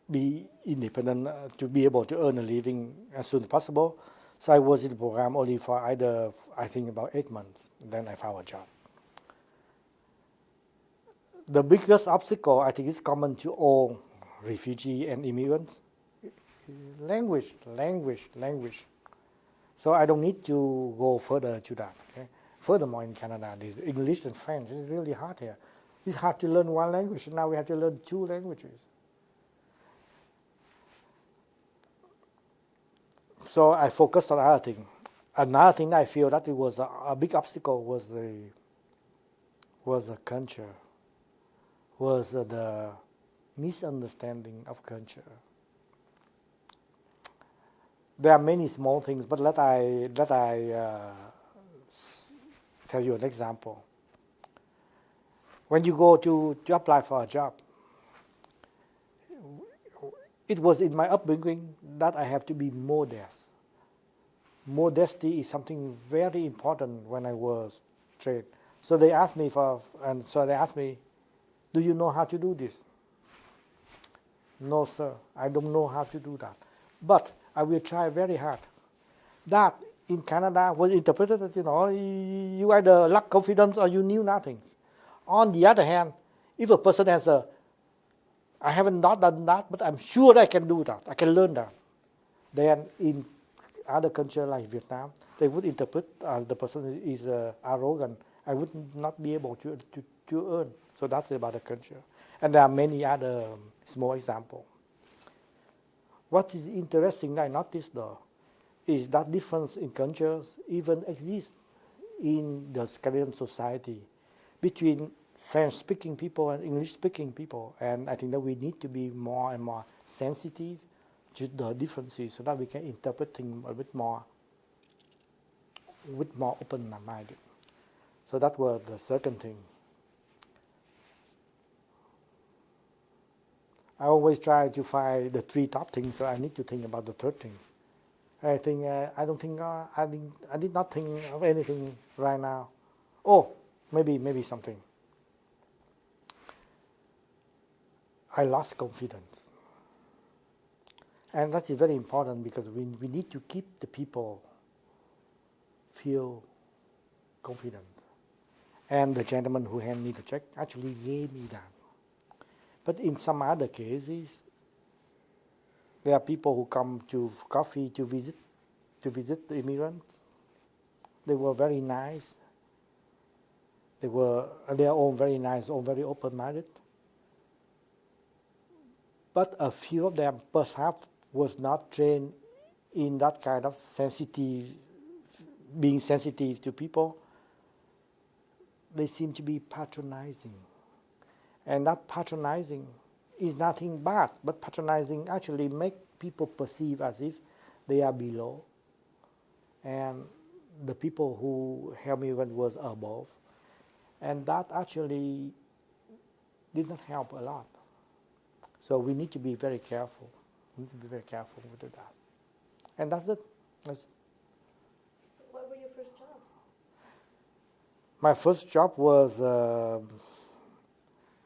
be independent, to be able to earn a living as soon as possible. So I was in the program only for I think about 8 months. Then I found a job. The biggest obstacle, I think, is common to all refugees and immigrants. Language. So I don't need to go further to that. Okay? Furthermore, in Canada, this English and French is really hard here. It's hard to learn one language. Now we have to learn 2 languages. So I focused on other things. Another thing I feel that it was a big obstacle was the culture, was the misunderstanding of culture. There are many small things, but let I tell you an example. When you go to apply for a job, it was in my upbringing that I have to be modest. Modesty is something very important when I was trained. So they asked me do you know how to do this? No, sir, I don't know how to do that. But I will try very hard. That in Canada was interpreted that, you either lack confidence or you knew nothing. On the other hand, if a person has I haven't not done that, but I'm sure I can do that, I can learn that. Then in other countries like Vietnam, they would interpret as the person is arrogant. I would not be able to earn. So that's about the culture. And there are many other small examples. What is interesting, I noticed though, is that difference in cultures even exists in the Canadian society between French-speaking people and English-speaking people. And I think that we need to be more and more sensitive to the differences so that we can interpret things a bit more open-minded. So that was the second thing. I always try to find the 3 top things, so I need to think about the third thing. I think I did not think of anything right now. Oh, maybe something. I lost confidence. And that is very important because we need to keep the people feel confident. And the gentleman who handed me the check actually gave me that. But in some other cases, there are people who come to coffee to visit the immigrants. They were very nice. They are all very nice, all very open-minded. But a few of them perhaps was not trained in that kind of being sensitive to people. They seem to be patronizing. And that patronizing is nothing bad, but patronizing actually make people perceive as if they are below. And the people who helped me was above. And that actually did not help a lot. So we need to be very careful. We need to be very careful with that. And that's it.
What were your first jobs?
My first job was,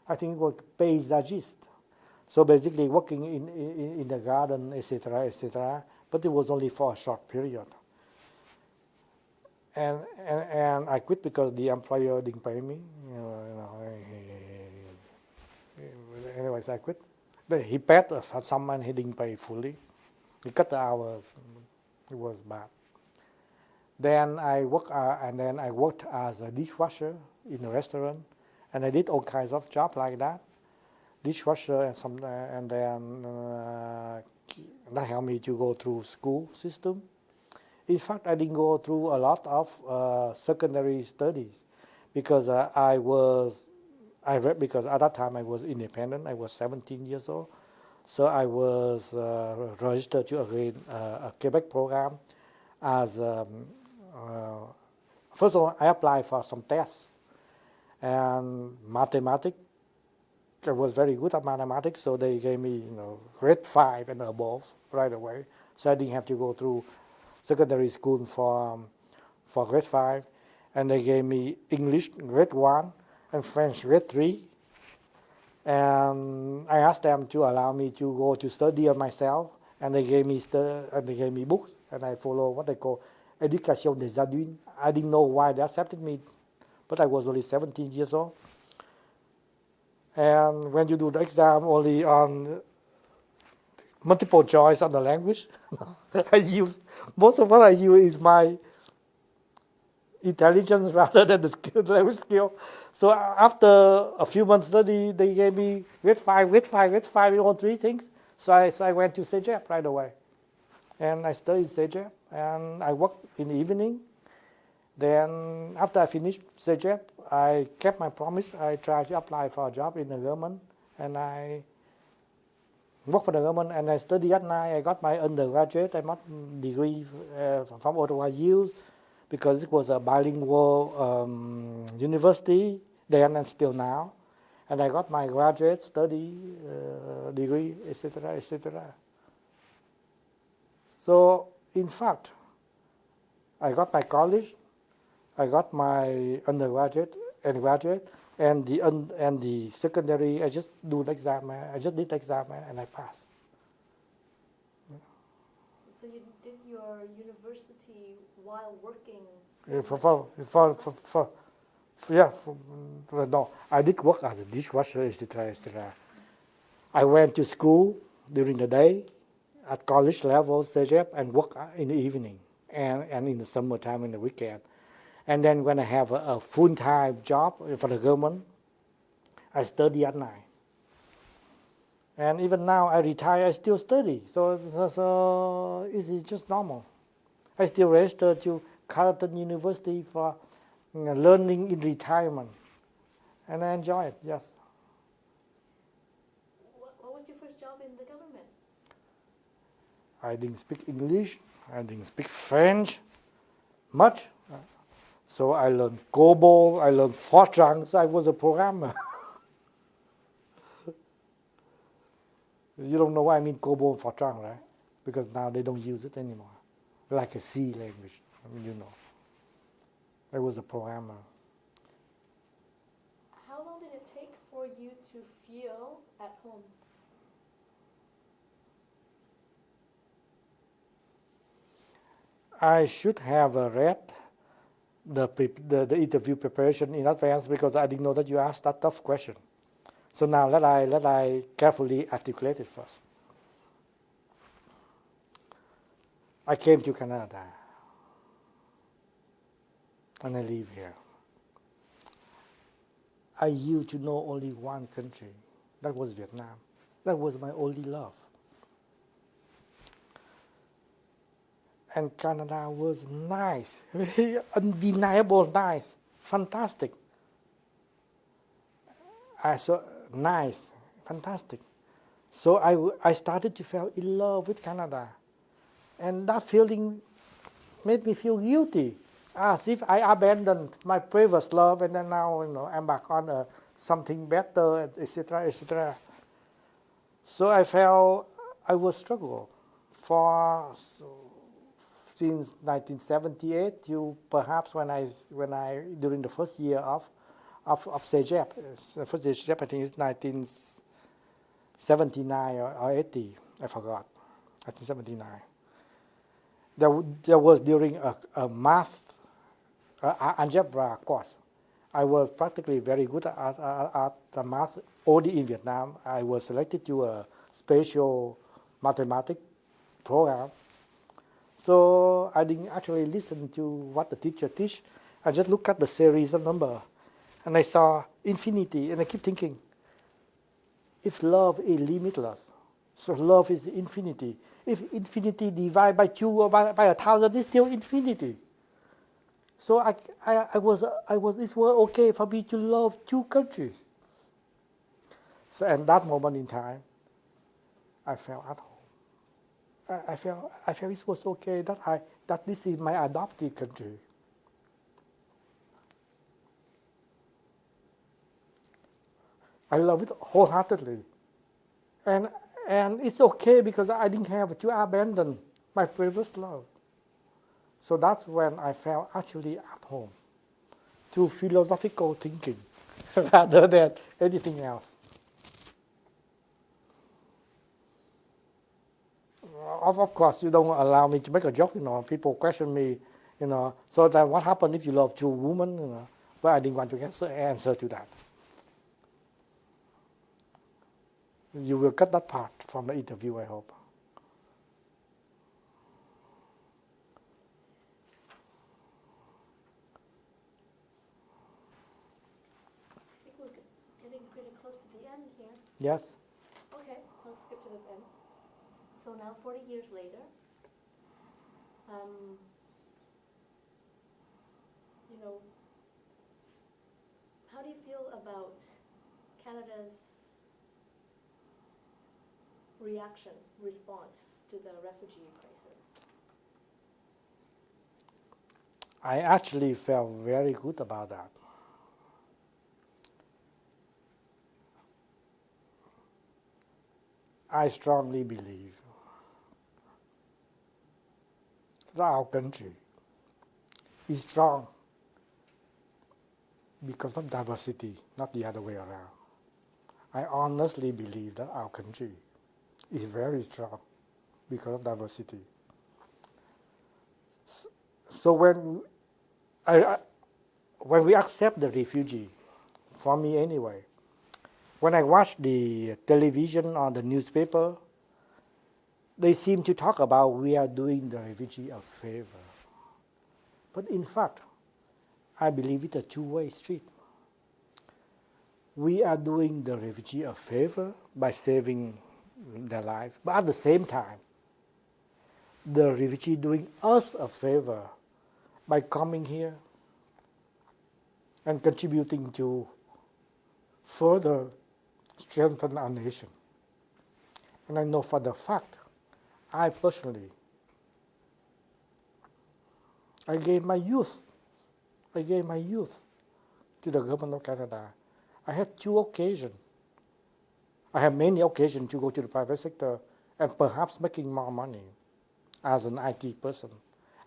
I think it was paysagist. So basically working in the garden, etc. But it was only for a short period. And I quit because the employer didn't pay me. Anyways, I quit. But he paid for some and he didn't pay fully. He cut the hours. It was bad. Then I worked as a dishwasher in a restaurant, and I did all kinds of jobs like that, dishwasher and then that helped me to go through school system. In fact, I didn't go through a lot of secondary studies because because at that time I was independent. I was 17 years old, so I was registered to a Quebec program as. First of all, I applied for some tests, and mathematics. I was very good at mathematics, so they gave me grade 5 and above right away. So I didn't have to go through secondary school for grade 5, and they gave me English grade 1 and French grade 3. And I asked them to allow me to go to study on myself, and they gave me books, and I follow what they call Education des adultes. I didn't know why they accepted me, but I was only 17 years old. And when you do the exam only on multiple choice on the language, most of what I use is my intelligence rather than the language skill. So after a few months study, they gave me grade 5 in all 3 things. So I went to CEGEP right away. And I studied CEGEP, and I worked in the evening. Then after I finished CEGEP, I kept my promise. I tried to apply for a job in the government, and I worked for the government, and I studied at night. I got my undergraduate degree from Ottawa U, because it was a bilingual university then and still now. And I got my graduate study degree, etc., etc. So, in fact, I got my college, I got my undergraduate and graduate, and the secondary. I just do the exam. I just did the exam and I passed.
So you did your university while working?
No, I did work as a dishwasher, etc., etc. I went to school during the day, at college level, CEGEP, and work in the evening and in the summertime in the weekend. And then when I have a full-time job for the government, I study at night. And even now I retire, I still study. So it's just normal. I still register to Carleton University for learning in retirement. And I enjoy it, yes.
What was your first job in the government?
I didn't speak English, I didn't speak French much. So I learned COBOL, I learned Fortran, so I was a programmer. You don't know what I mean COBOL and Fortran, right? Because now they don't use it anymore. Like a C language, you know. I was a programmer.
How long did it take for you to feel at home?
I should have read the interview preparation in advance, because I didn't know that you asked that tough question. So now let I carefully articulate it first. I came to Canada, and I live here. I used to know only one country. That was Vietnam. That was my only love. And Canada was nice, undeniable nice, fantastic. Nice, fantastic. So I started to fall in love with Canada. And that feeling made me feel guilty, as if I abandoned my previous love and then now embark on something better, etc., etc. So I felt I was struggle since 1978 to perhaps when I during the first year of CEGEP. The first year of CEGEP, I think it's 1979 or 80. I forgot. 1979. There was during a math algebra course. I was practically very good at the math only in Vietnam. I was selected to a special mathematics program. So I didn't actually listen to what the teacher teach. I just looked at the series of number, and I saw infinity, and I keep thinking, if love is limitless, so love is infinity. If infinity divided by 2 or by 1,000, it's still infinity. So it was okay for me to love 2 countries. So at that moment in time, I felt at home. I felt it was okay that this is my adopted country. I love it wholeheartedly. And it's okay because I didn't have to abandon my previous love. So that's when I felt actually at home. Through philosophical thinking, rather than anything else. Of course, you don't allow me to make a joke, people question me, so then what happened if you love two women, but I didn't want to answer to that. You will cut that part from the interview, I hope.
I think we're getting pretty close to the end here.
Yes?
Okay, let's skip to the end. So now 40 years later, how do you feel about Canada's response to the refugee crisis?
I actually felt very good about that. I strongly believe that our country is strong because of diversity, not the other way around. I honestly believe that our country is very strong because of diversity. So when we accept the refugee, for me anyway, when I watch the television or the newspaper, they seem to talk about we are doing the refugee a favor. But in fact, I believe it's a two-way street. We are doing the refugee a favor by saving their life, but at the same time, the refugee doing us a favor by coming here and contributing to further strengthen our nation. And I know for the fact, I personally, I gave my youth to the government of Canada. I had 2 occasions. I have many occasions to go to the private sector and perhaps making more money as an IT person.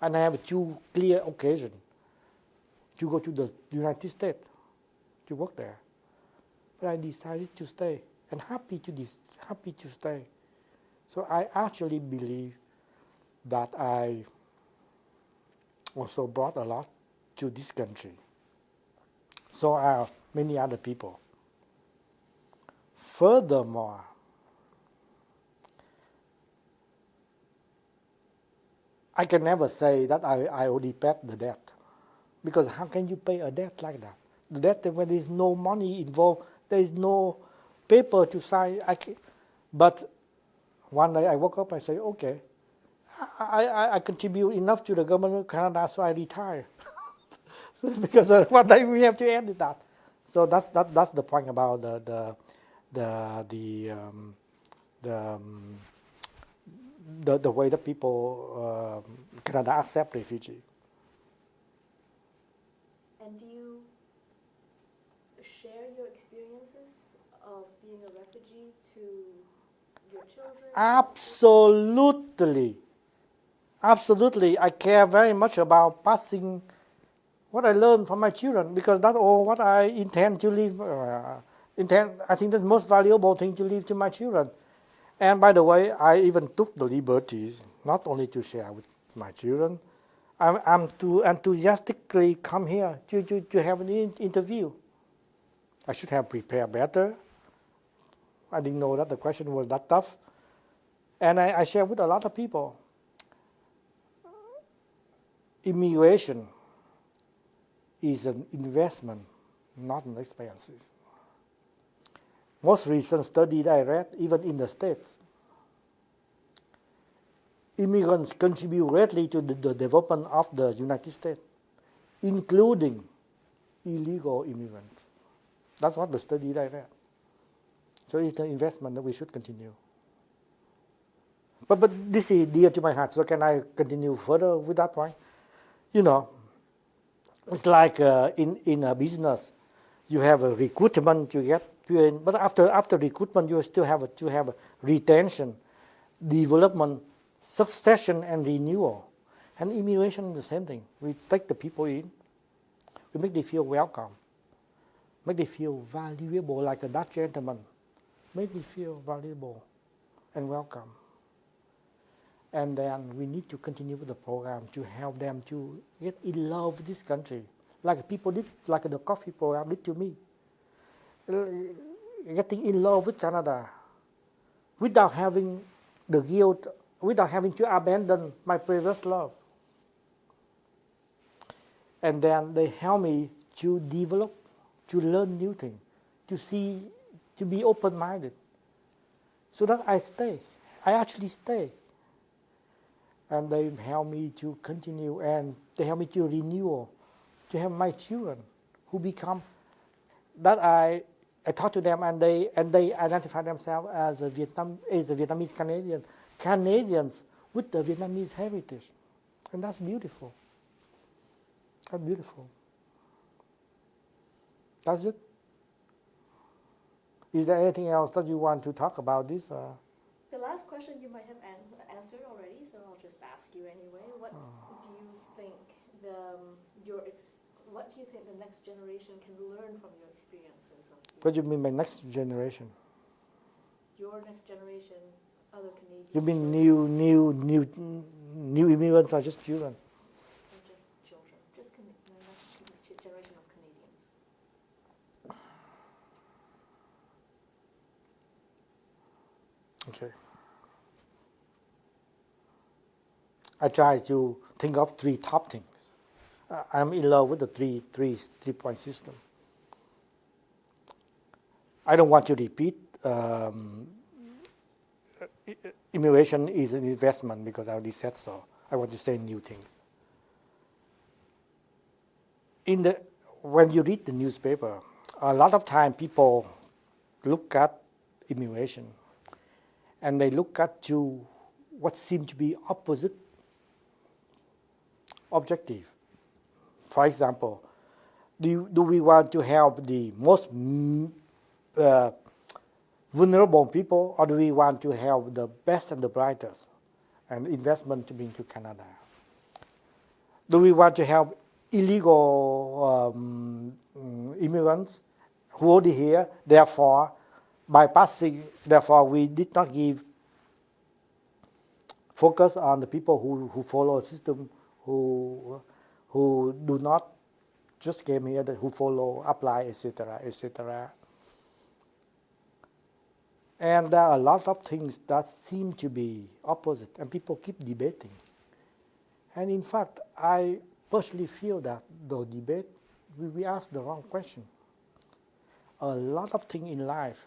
And I have 2 clear occasions to go to the United States to work there. But I decided to stay, and happy to stay. So I actually believe that I also brought a lot to this country. So are many other people. Furthermore, I can never say that I already paid the debt, because how can you pay a debt like that? The debt when there is no money involved, there is no paper to sign. But one day I woke up and say, okay, I contribute enough to the government of Canada, so I retire. Because one day we have to end that. So that's the point about the way that people Canada accept refugees.
And do you share your experiences of being a refugee to your children?
Absolutely. Absolutely. I care very much about passing what I learned from my children, because that's all what I intend to leave. I think the most valuable thing to leave to my children. And by the way, I even took the liberties not only to share with my children. I'm to enthusiastically come here to have an interview. I should have prepared better. I didn't know that the question was that tough. And I share with a lot of people. Immigration is an investment, not an expense. Most recent study that I read, even in the States, immigrants contribute greatly to the development of the United States, including illegal immigrants. That's what the study that I read. So it's an investment that we should continue. But this is dear to my heart, so can I continue further with that point? It's like in a business, you have a recruitment to get, but after recruitment, you still have to have a retention, development, succession, and renewal. And immigration is the same thing. We take the people in, we make them feel welcome, make them feel valuable like that gentleman. Make me feel valuable and welcome. And then we need to continue with the program to help them to get in love with this country, like people did, like the coffee program did to me. Getting in love with Canada without having the guilt, without having to abandon my previous love. And then they help me to develop, to learn new things, to see, to be open-minded. So that I stay. I actually stay. And they help me to continue, and they help me to renew, to have my children who become, that I talk to them, and they identify themselves as a Vietnamese Canadian, Canadians with the Vietnamese heritage. And that's beautiful. That's beautiful. That's it. Is there anything else that you want to talk about this?
The last question you might have answered already, so I'll just ask you anyway. What do you think what do you think the next generation can learn from your experiences?
What do you mean by next generation?
Your next generation, other Canadians.
You mean new immigrants or just children?
Or just children, just the next generation of Canadians.
Okay. I try to think of 3 top things. I'm in love with the three-point system. I don't want to repeat. Immigration is an investment because I already said so. I want to say new things. When you read the newspaper, a lot of time people look at immigration and they look at to what seems to be opposite objective. For example, do we want to help the most vulnerable people, or do we want to help the best and the brightest and investment to bring to Canada? Do we want to help illegal immigrants who are already here, therefore we did not give focus on the people who follow a system, who do not just came here, who follow, apply, etc., etc. And there are a lot of things that seem to be opposite, and people keep debating. And in fact, I personally feel that the debate, we ask the wrong question. A lot of things in life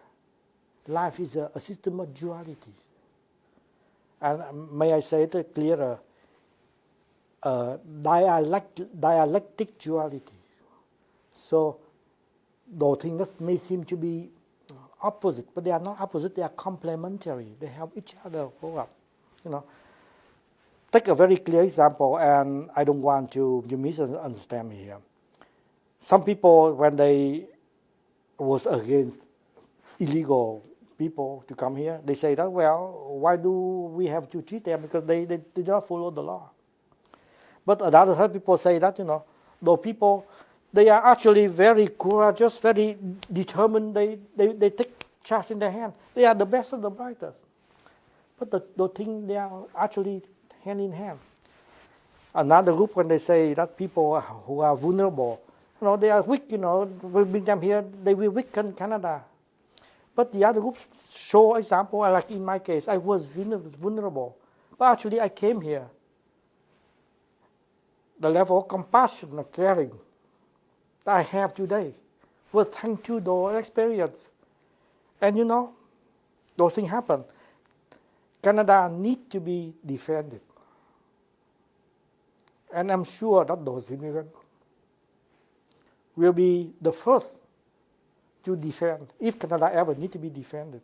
is a system of dualities. And may I say it clearer, dialectic duality. So those things may seem to be opposite, but they are not opposite, they are complementary. They help each other grow up. Take a very clear example, and I don't want you misunderstand me here. Some people, when they was against illegal people to come here, they say that, well, why do we have to treat them? Because they do not follow the law. But other people say that, those people, they are actually very courageous, very determined. They take charge in their hand. They are the best of the brightest. But the thing, they are actually hand in hand. Another group, when they say that people who are vulnerable, they are weak, we bring them here, they will weaken Canada. But the other groups show example, like in my case, I was vulnerable. But actually, I came here. The level of compassion and caring that I have today was thanks to those experience. And those things happen. Canada needs to be defended. And I'm sure that those immigrants will be the first to defend, if Canada ever needs to be defended.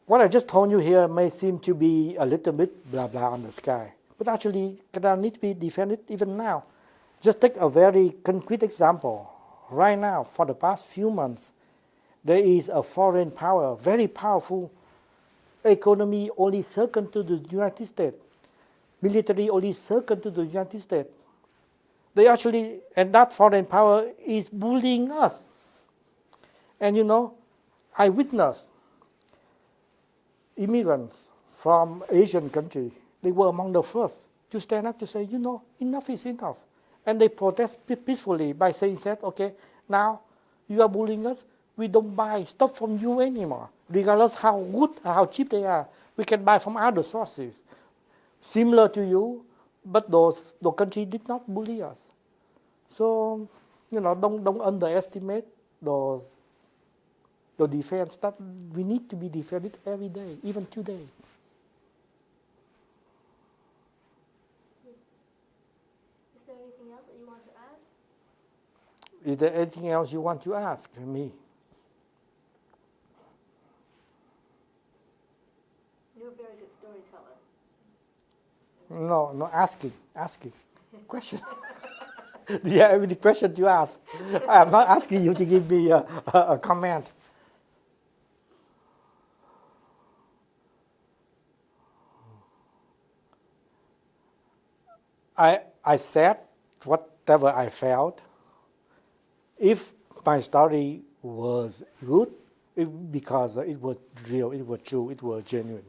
What I just told you here may seem to be a little bit blah blah on the sky. But actually, Canada needs to be defended even now. Just take a very concrete example. Right now, for the past few months, there is a foreign power, very powerful economy only second to the United States, military only second to the United States. They actually, and that foreign power is bullying us. And you know, I witnessed immigrants from Asian countries. They were among the first to stand up to say, you know, enough is enough. And they protest peacefully by saying that, okay, now you are bullying us, we don't buy stuff from you anymore. Regardless how good, how cheap they are, we can buy from other sources. Similar to you, but those countries did not bully us. So, you know, don't underestimate those defense that we need to be defended every day, even today.
Is there anything else that you want to add?
Is there anything else you want to ask me?
You're a very good storyteller.
No, asking. Question. Do you have any question to ask? I'm not asking you to give me a comment. I said whatever I felt. If my story was good, because it was real, it was true, it was genuine.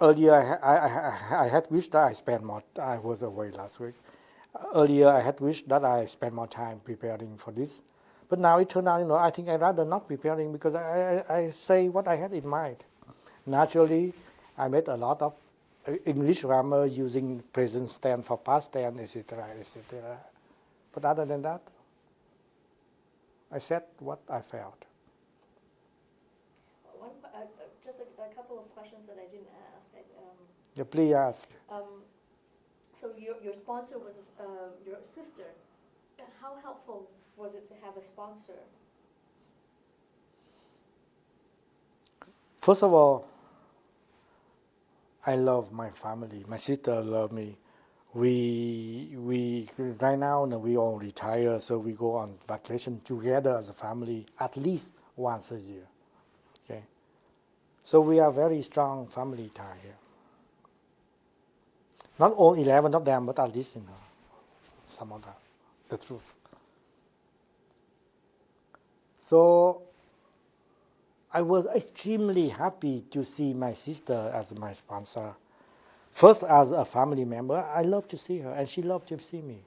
Earlier, I had wished that I spent more. I was away last week. Earlier, I had wished that I spent more time preparing for this. But now it turned out, you know, I think I'd rather not preparing because I say what I had in mind. Naturally, I made a lot of English grammar using present tense for past tense, etc., etc. But other than that, I said what I felt.
Just a couple of questions that I didn't ask.
Yeah, please ask.
So your sponsor was your sister. How helpful was it to have a sponsor?
First of all, I love my family. My sister loves me. We right now we all retire, so we go on vacation together as a family at least once a year. Okay, so we are very strong family tie here. Not all 11 of them, but at least you know some of them. The truth. So I was extremely happy to see my sister as my sponsor. First, as a family member, I love to see her, and she loved to see me.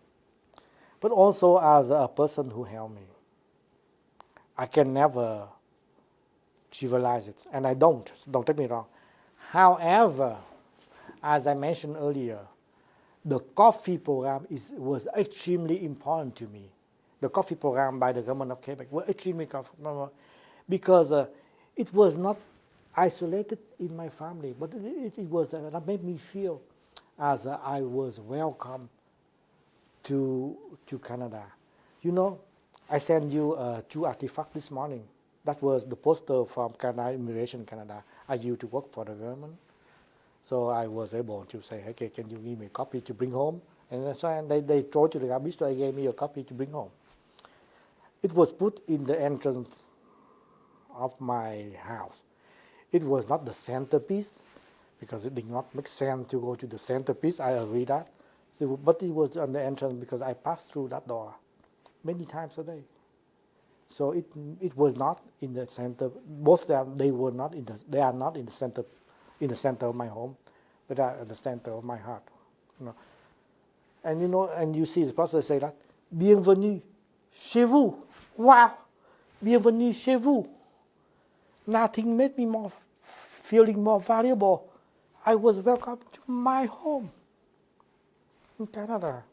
But also as a person who helped me. I can never trivialize it, and I don't. So don't take me wrong. However, as I mentioned earlier, the coffee program was extremely important to me. The coffee program by the government of Quebec was extremely important because it was not isolated in my family, but it was that made me feel as I was welcome to Canada. You know, I sent you 2 artifacts this morning. That was the poster from Canada Immigration Canada. I used to work for the government. So I was able to say, okay, can you give me a copy to bring home? And so they throw to the garbage, so I gave me a copy to bring home. It was put in the entrance of my house. It was not the centerpiece, because it did not make sense to go to the centerpiece, I agree that. So, but it was on the entrance because I passed through that door many times a day. So it was not in the center. Both of them, they are not in the center of my home, but are at the center of my heart. You know. And you know, and you see the pastor say that, bienvenue chez vous. Wow, bienvenue chez vous. Nothing made me feeling more valuable. I was welcome to my home in Canada.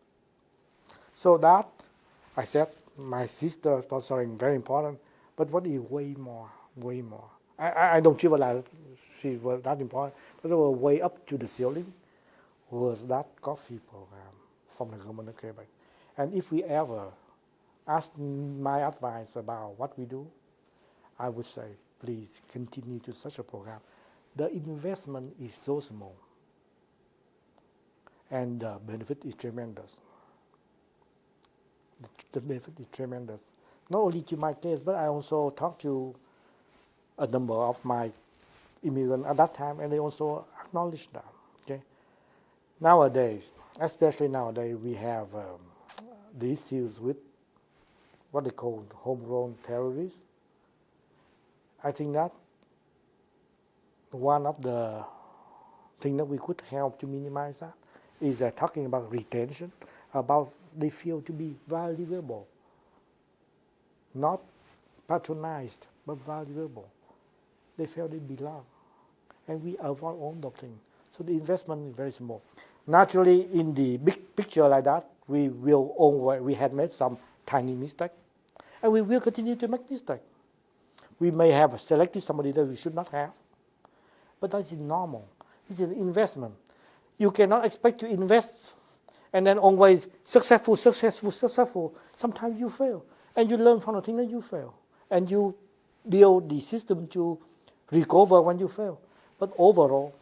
So that, I said, my sister sponsoring very important, but what is way more. I don't trivialize she was that important, but it was way up to the ceiling was that coffee program from the government of Quebec. And if we ever ask my advice about what we do, I would say, please continue to such a program. The investment is so small, and the benefit is tremendous. The benefit is tremendous. Not only to my case, but I also talked to a number of my immigrants at that time, and they also acknowledged that. Okay. Nowadays, especially nowadays we have the issues with what they call homegrown terrorists. I think that one of the things that we could help to minimize that is talking about retention, about they feel to be valuable, not patronized, but valuable. They feel they belong. And we avoid all those things. So the investment is very small. Naturally, in the big picture like that, we had made some tiny mistakes. And we will continue to make mistakes. We may have selected somebody that we should not have. But that is normal. It is an investment. You cannot expect to invest and then always successful. Sometimes you fail. And you learn from the thing that you fail. And you build the system to recover when you fail. But overall,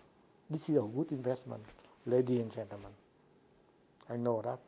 this is a good investment, ladies and gentlemen. I know that.